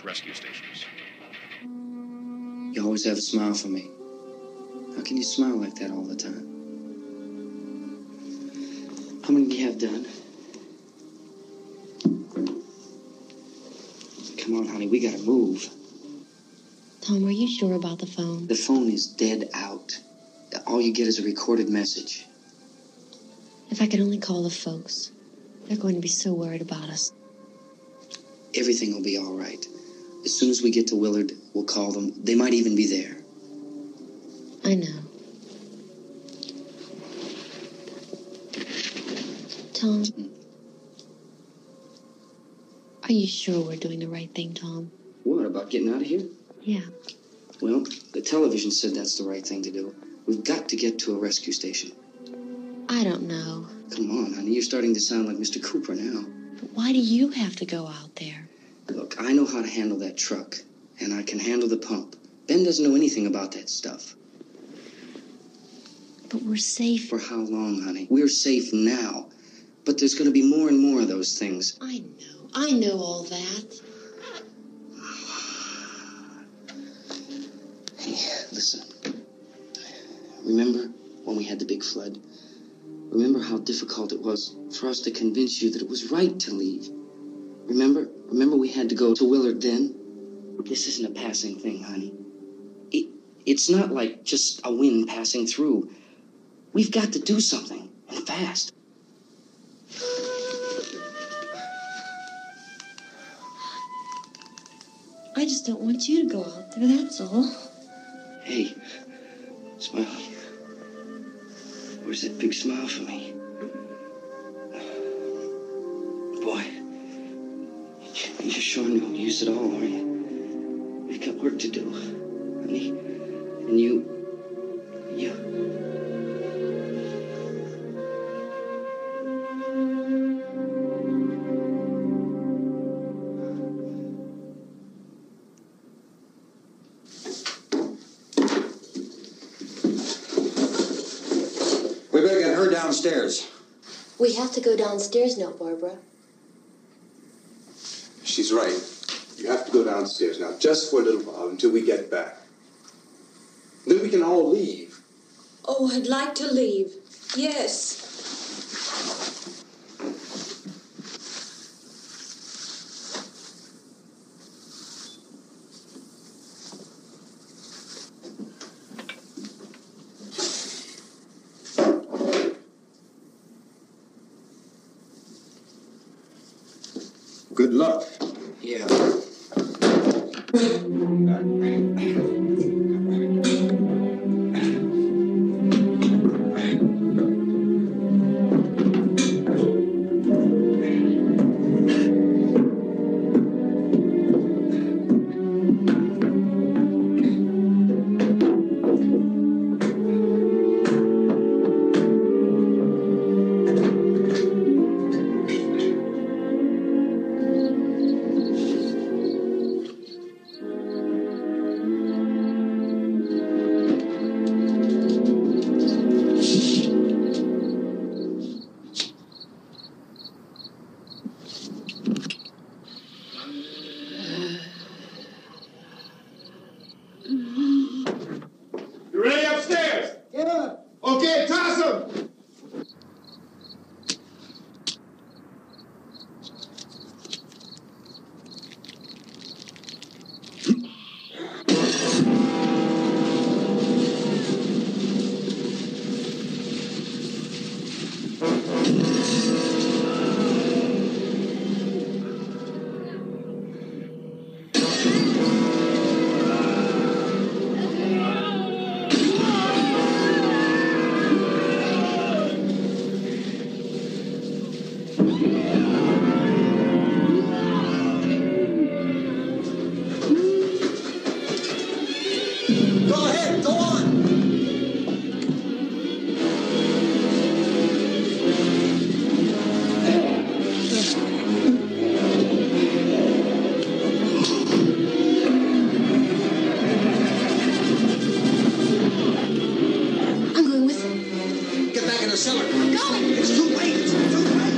rescue stations. You always have a smile for me. How can you smile like that all the time? How many do you have done? Come on, honey, we gotta move. Tom, are you sure about the phone? The phone is dead out. All you get is a recorded message. If I could only call the folks. They're going to be so worried about us. Everything will be all right. As soon as we get to Willard, we'll call them. They might even be there. I know. Tom, are you sure we're doing the right thing, Tom? What, about getting out of here? Yeah. Well, the television said that's the right thing to do. We've got to get to a rescue station. I don't know. Come on, honey. You're starting to sound like Mr. Cooper now. But why do you have to go out there? Look, I know how to handle that truck, and I can handle the pump. Ben doesn't know anything about that stuff. But we're safe. For how long, honey? We're safe now. But there's going to be more and more of those things. I know. I know all that. Hey, listen. Remember when we had the big flood? Remember how difficult it was for us to convince you that it was right to leave? Remember we had to go to Willard then? This isn't a passing thing, honey. It's not like just a wind passing through. We've got to do something, and fast. I just don't want you to go out there, that's all. Hey, Smiley. Where's that big smile for me? Boy, you're showing no use at all, are you? We've got work to do, honey. And you... We better get her downstairs. We have to go downstairs now, Barbara. She's right. You have to go downstairs now, just for a little while, until we get back. Then we can all leave. Oh, I'd like to leave. Yes. Good luck. Yeah. You ready upstairs? Yeah. Okay, toss him. Go ahead, go on. I'm going with him. Get back in the cellar. I'm going. It's too late. It's too late.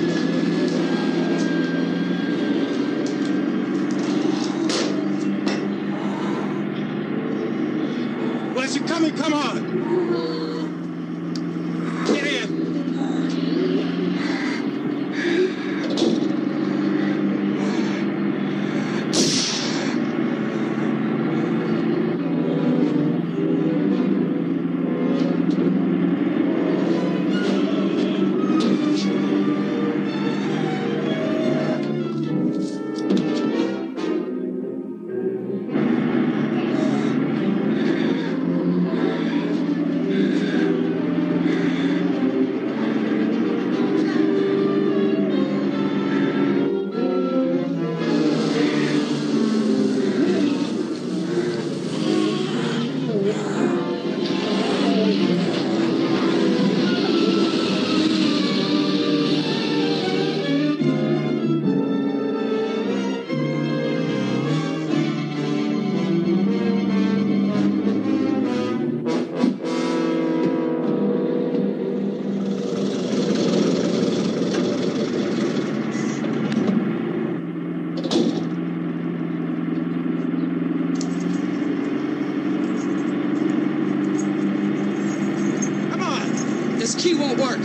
This key won't work.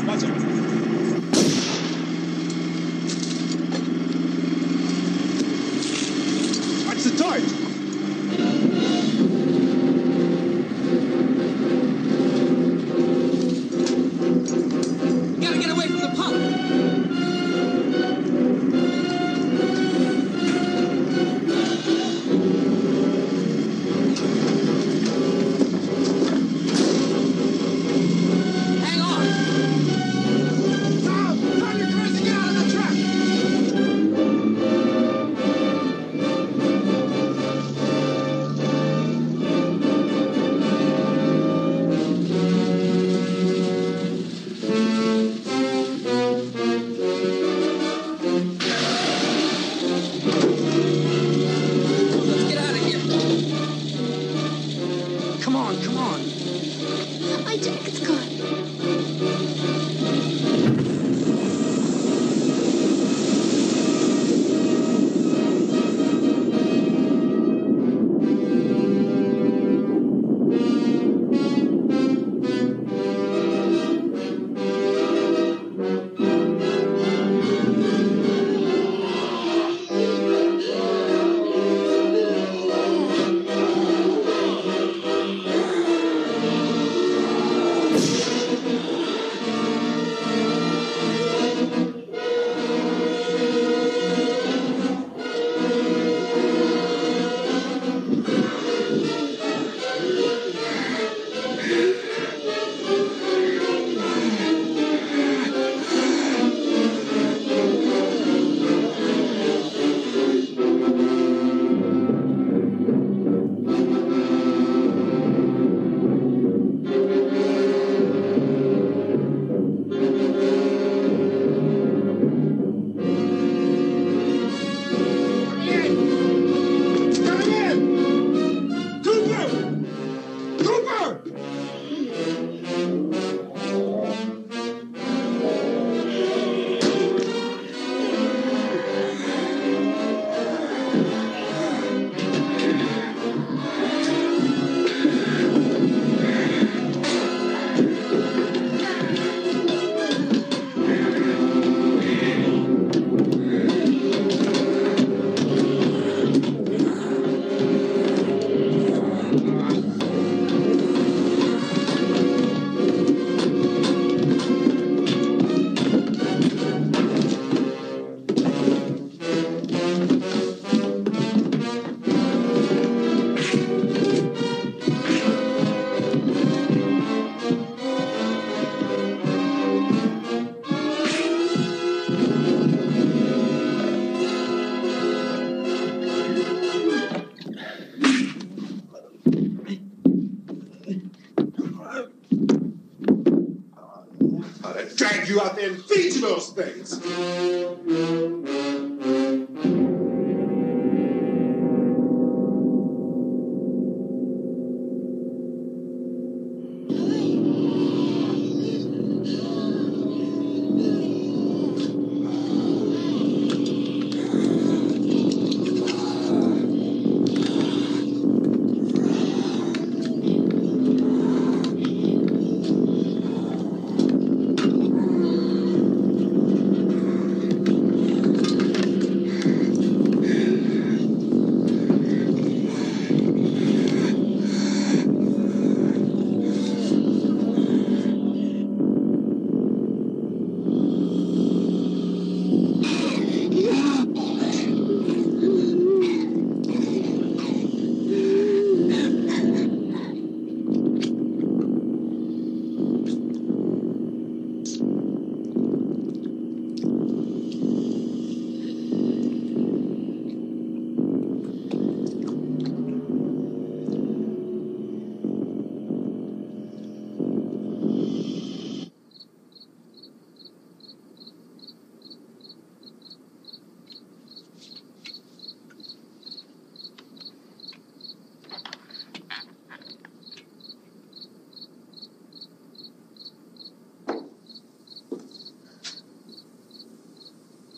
Watch it. Watch the torch. Gotta get away from the pump. Hang on. Tom, you're trying to get out of the trap. Let's get out of here. Come on, come on. My jacket's gone. Come in! Cooper! Cooper! I'd drag you out there and feed you those things.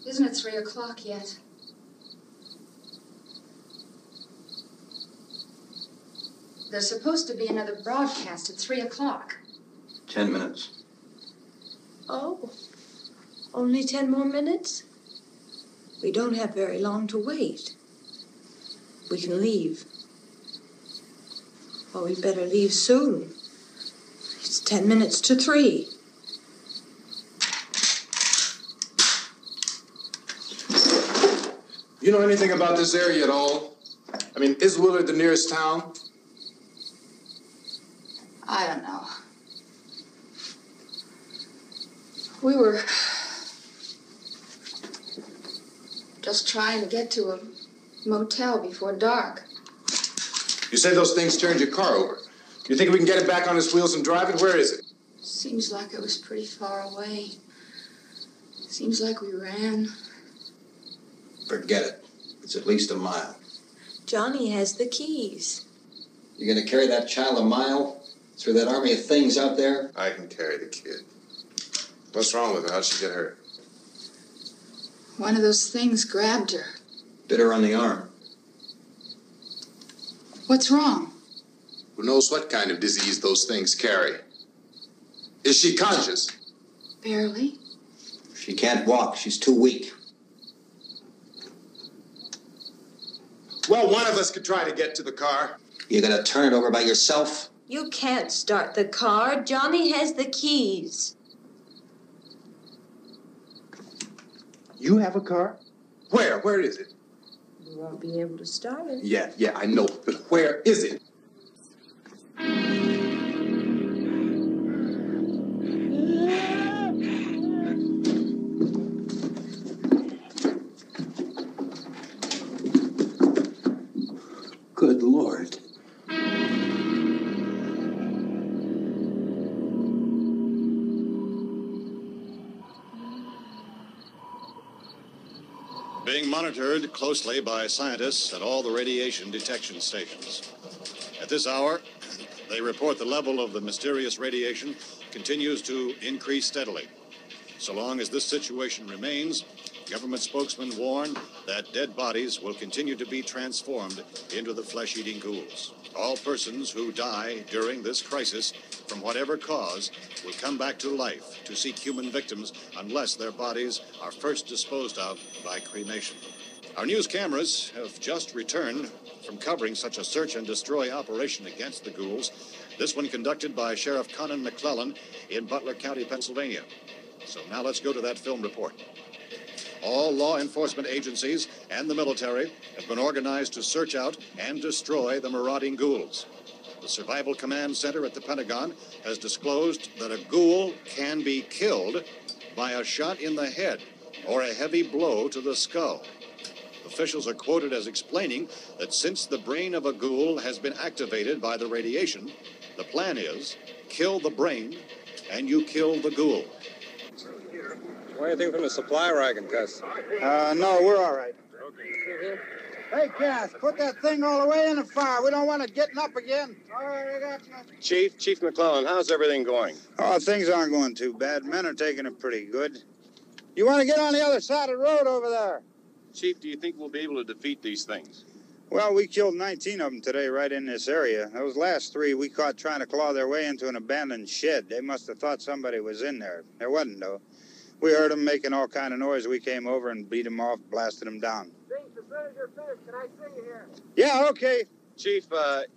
Isn't it 3 o'clock yet? There's supposed to be another broadcast at 3 o'clock. 10 minutes. Oh, only 10 more minutes? We don't have very long to wait. We can leave. Well, we'd better leave soon. It's 10 minutes to 3. You know anything about this area at all? I mean, is Willard the nearest town? I don't know. We were just trying to get to a motel before dark. You said those things turned your car over. You think we can get it back on its wheels and drive it? Where is it? Seems like it was pretty far away. Seems like we ran. Forget it. It's at least a mile. Johnny has the keys. You're going to carry that child a mile through that army of things out there? I can carry the kid. What's wrong with her? How'd she get hurt? One of those things grabbed her. Bit her on the arm. What's wrong? Who knows what kind of disease those things carry? Is she conscious? Barely. She can't walk. She's too weak. Well, one of us could try to get to the car. You're going to turn it over by yourself? You can't start the car. Johnny has the keys. You have a car? Where? Where is it? You won't be able to start it. Yeah, I know. But where is it? Good Lord. Being monitored closely by scientists at all the radiation detection stations. At this hour, they report the level of the mysterious radiation continues to increase steadily. So long as this situation remains, government spokesmen warn that dead bodies will continue to be transformed into the flesh-eating ghouls. All persons who die during this crisis, from whatever cause, will come back to life to seek human victims unless their bodies are first disposed of by cremation. Our news cameras have just returned from covering such a search and destroy operation against the ghouls, this one conducted by Sheriff Conan McClellan in Butler County, Pennsylvania. So now let's go to that film report. All law enforcement agencies and the military have been organized to search out and destroy the marauding ghouls. The Survival Command Center at the Pentagon has disclosed that a ghoul can be killed by a shot in the head or a heavy blow to the skull. Officials are quoted as explaining that since the brain of a ghoul has been activated by the radiation, the plan is kill the brain and you kill the ghoul. Anything from the supply wagon, Cuss? No, we're all right. Hey, Cass, put that thing all the way in the fire. We don't want it getting up again. All right, I got you. Chief McClellan, how's everything going? Oh, things aren't going too bad. Men are taking it pretty good. You want to get on the other side of the road over there? Chief, do you think we'll be able to defeat these things? Well, we killed 19 of them today right in this area. Those last 3 we caught trying to claw their way into an abandoned shed. They must have thought somebody was in there. There wasn't, though. We heard them making all kind of noise. We came over and beat them off, blasted them down. As soon as you're finished, can I see you here? Yeah, okay. Chief,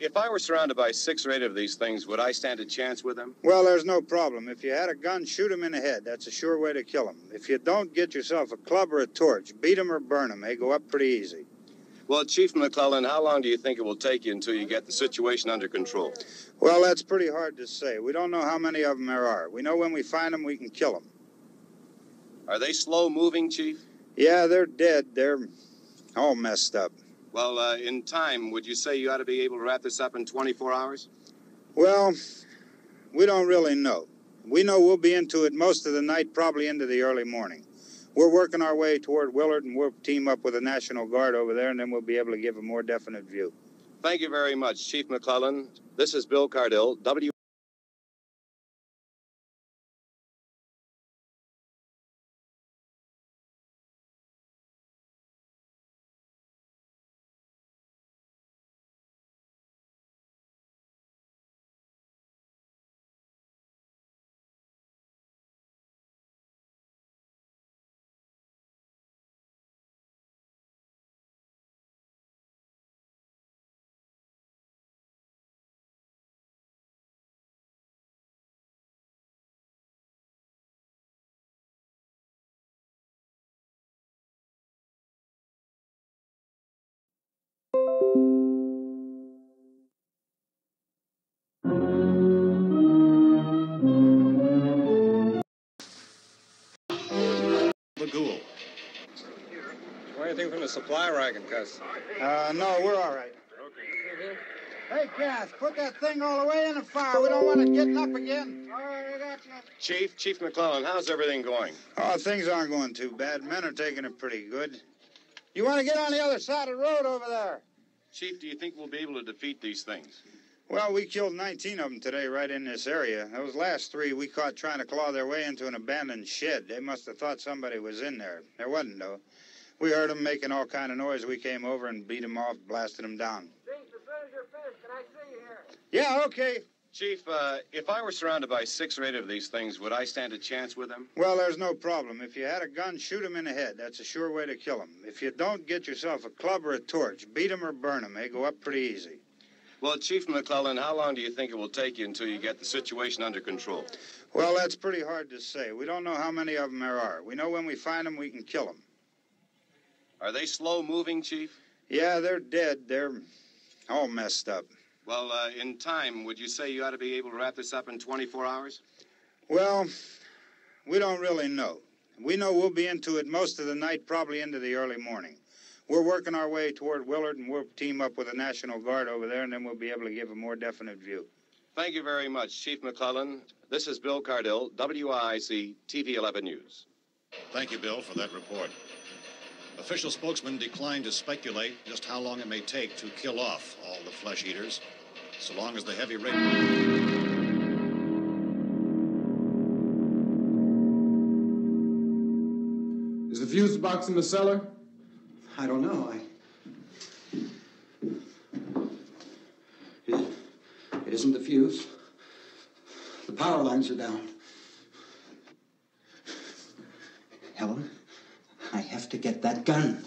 if I were surrounded by 6 or 8 of these things, would I stand a chance with them? Well, there's no problem. If you had a gun, shoot them in the head. That's a sure way to kill them. If you don't, get yourself a club or a torch. Beat them or burn them. They go up pretty easy. Well, Chief McClellan, how long do you think it will take you until you get the situation under control? Well, that's pretty hard to say. We don't know how many of them there are. We know when we find them, we can kill them. Are they slow-moving, Chief? Yeah, they're dead. They're all messed up. Well, in time, would you say you ought to be able to wrap this up in 24 hours? Well, we don't really know. We know we'll be into it most of the night, probably into the early morning. We're working our way toward Willard, and we'll team up with the National Guard over there, and then we'll be able to give a more definite view. Thank you very much, Chief McClellan. This is Bill Cardill, the ghoul. Want anything from the supply wagon, Cuss? No, we're all right. Hey, Cass, put that thing all the way in the fire. We don't want it getting up again. All right, I got you. Chief McClellan, how's everything going? Oh, things aren't going too bad. Men are taking it pretty good. You want to get on the other side of the road over there? Chief, do you think we'll be able to defeat these things? Well, we killed 19 of them today right in this area. Those last 3 we caught trying to claw their way into an abandoned shed. They must have thought somebody was in there. There wasn't, though. We heard them making all kind of noise. We came over and beat them off, blasted them down. Chief, as soon as you're finished, can I see you here? Yeah, okay. Chief, if I were surrounded by 6 or 8 of these things, would I stand a chance with them? Well, there's no problem. If you had a gun, shoot them in the head. That's a sure way to kill them. If you don't, get yourself a club or a torch. Beat them or burn them. They go up pretty easy. Well, Chief McClellan, how long do you think it will take you until you get the situation under control? Well, that's pretty hard to say. We don't know how many of them there are. We know when we find them, we can kill them. Are they slow-moving, Chief? Yeah, they're dead. They're all messed up. Well, in time, would you say you ought to be able to wrap this up in 24 hours? Well, we don't really know. We know we'll be into it most of the night, probably into the early morning. We're working our way toward Willard, and we'll team up with the National Guard over there, and then we'll be able to give a more definite view. Thank you very much, Chief McClellan. This is Bill Cardill, WIC TV 11 News. Thank you, Bill, for that report. Official spokesman declined to speculate just how long it may take to kill off all the flesh eaters, so long as the heavy rain... Is the fuse box in the cellar? I don't know. It isn't the fuse. The power lines are down. Helen, I have to get that gun.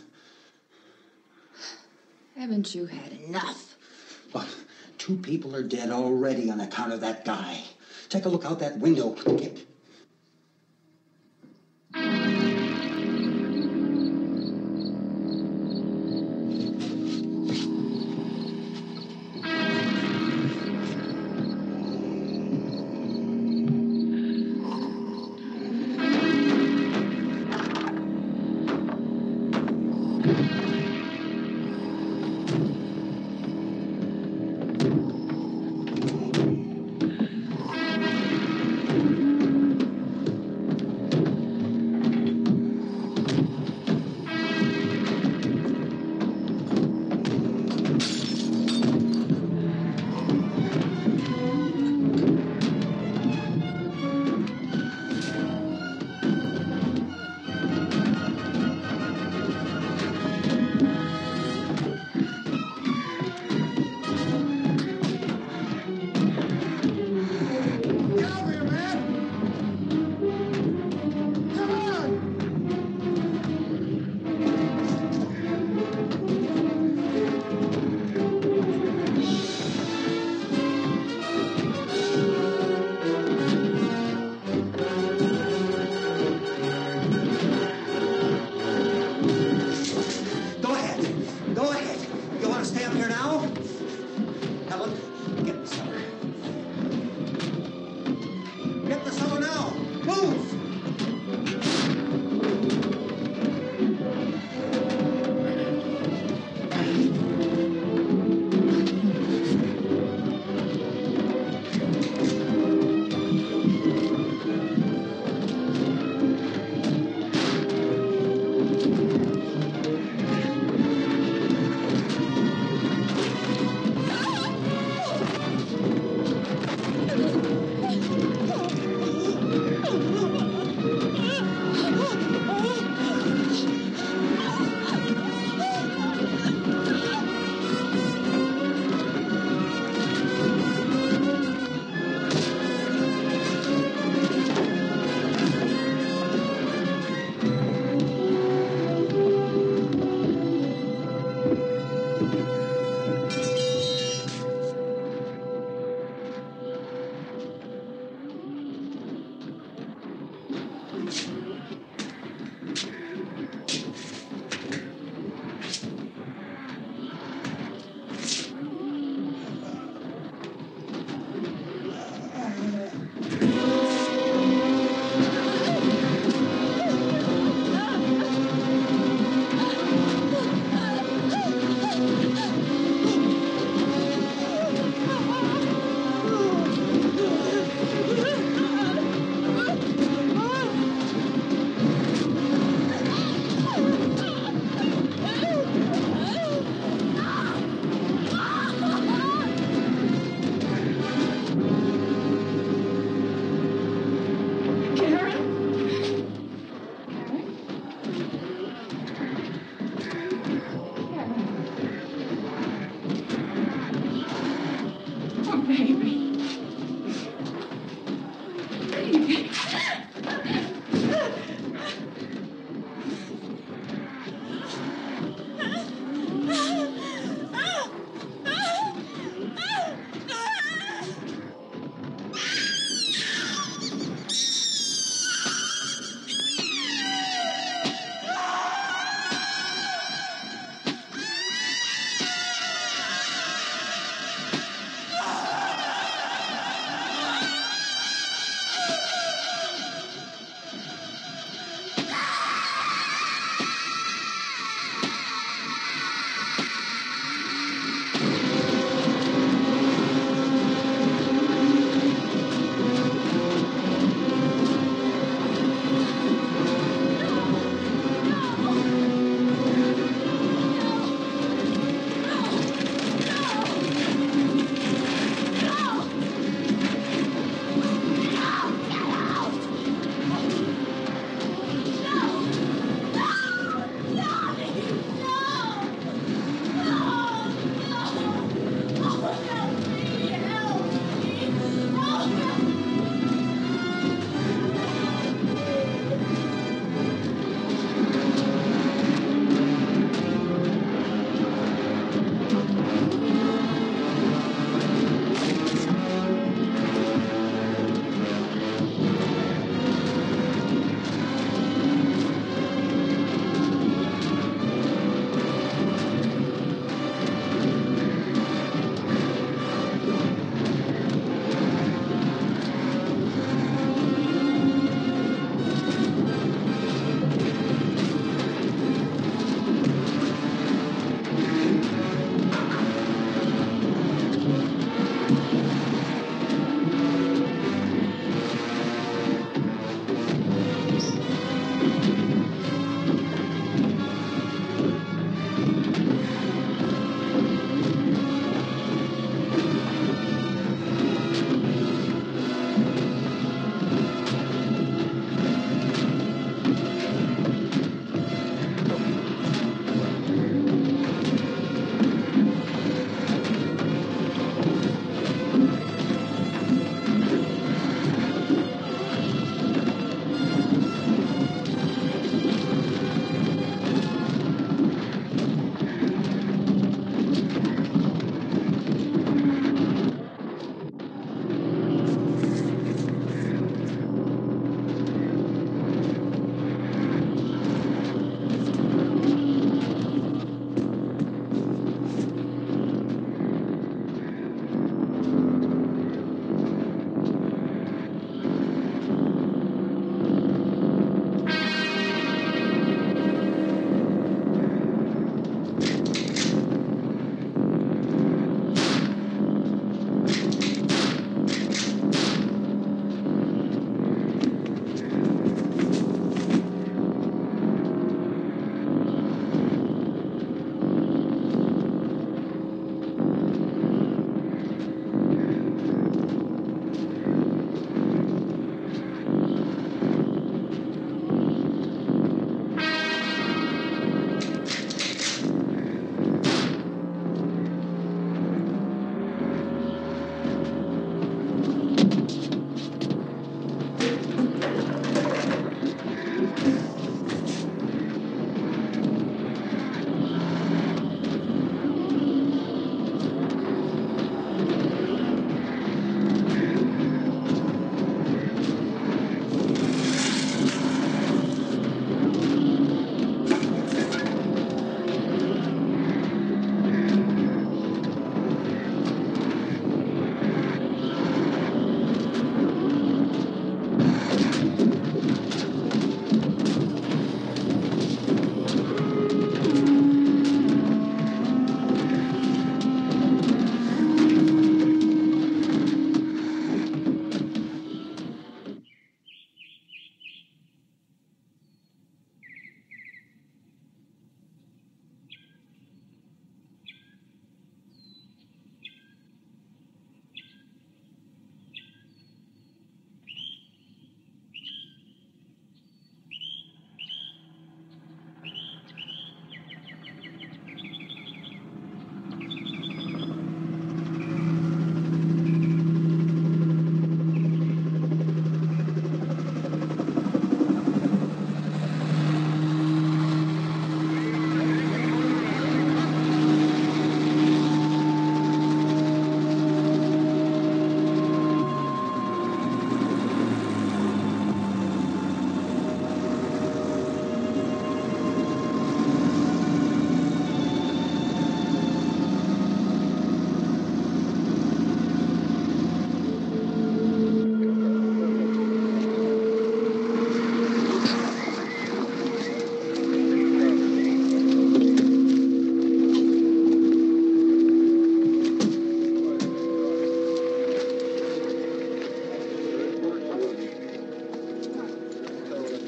Haven't you had enough? Look, 2 people are dead already on account of that guy. Take a look out that window.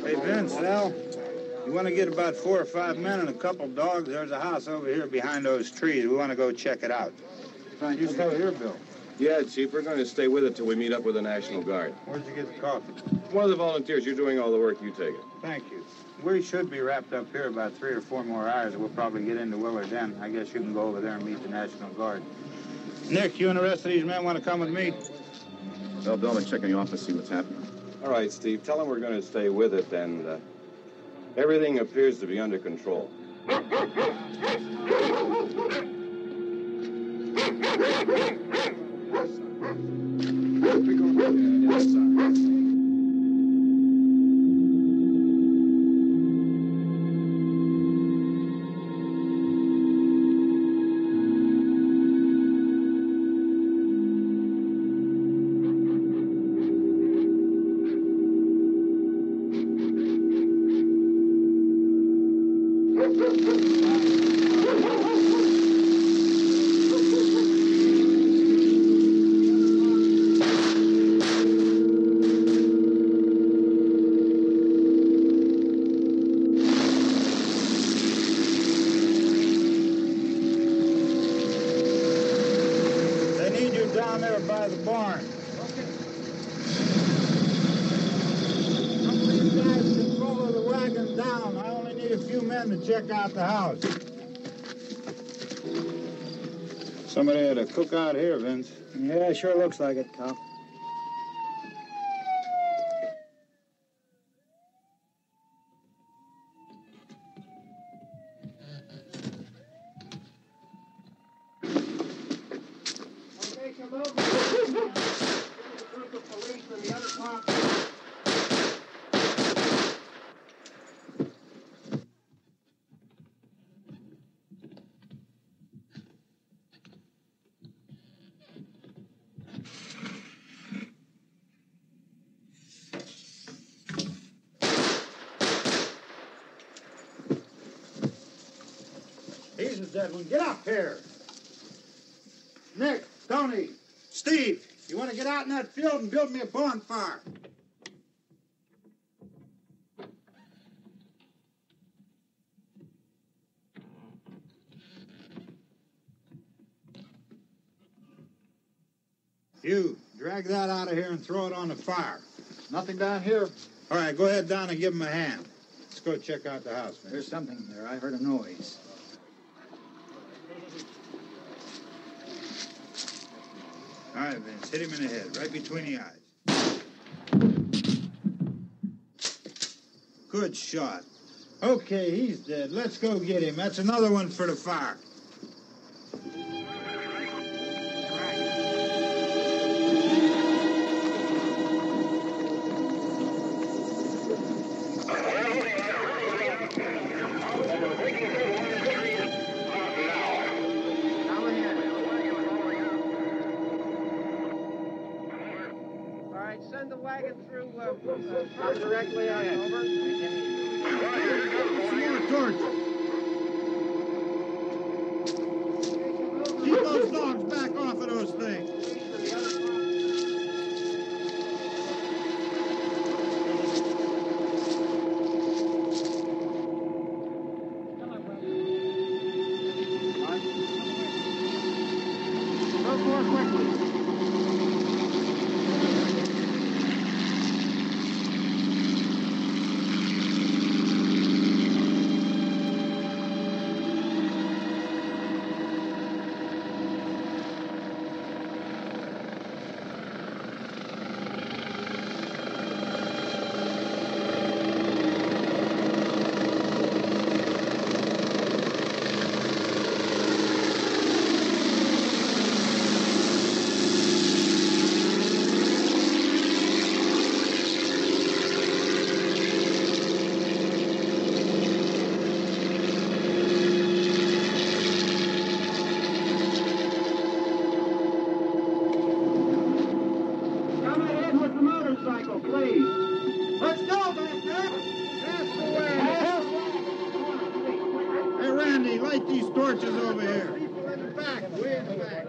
Hey, Vince, Al, you want to get about 4 or 5 men and a couple dogs? There's a house over here behind those trees. We want to go check it out. You stay here, Bill. Yeah, Chief, we're going to stay with it till we meet up with the National Guard. Where'd you get the coffee? One of the volunteers. You're doing all the work. You take it. Thank you. We should be wrapped up here about 3 or 4 more hours. We'll probably get into Willard then. I guess you can go over there and meet the National Guard. Nick, you and the rest of these men want to come with me? Well, Bill, I'm checking the office, see what's happening. All right, Steve. Tell them we're going to stay with it, and everything appears to be under control. Down there by the barn. Some of these guys can follow the wagon down. I only need a few men to check out the house. Somebody had a cookout here, Vince. Yeah, sure looks like it, Cop. He's a dead one. Get up here. Nick, Tony, Steve, you want to get out in that field and build me a bonfire? You, drag that out of here and throw it on the fire. Nothing down here. All right, go ahead down and give him a hand. Let's go check out the house, man. There's something there. I heard a noise. All right, Vince, hit him in the head, right between the eyes. Good shot. Okay, he's dead. Let's go get him. That's another one for the fire. Send the wagon through directly out. Over. More torch. Keep those dogs back off of those things. Go more quickly. Light these torches over here. People in the back, way in the back.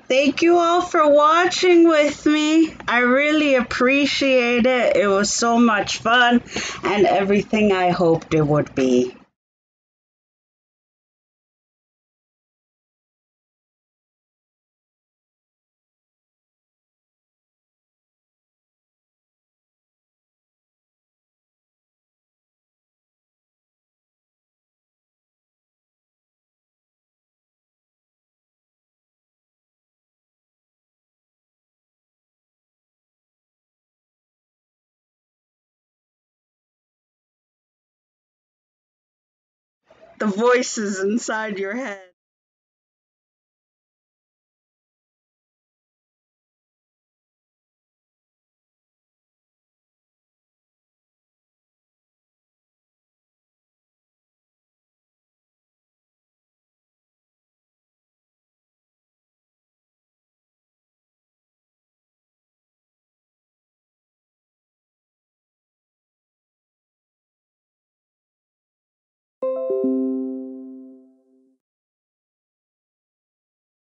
Thank you all for watching with me. I really appreciate it. It was so much fun and everything I hoped it would be. The voices inside your head.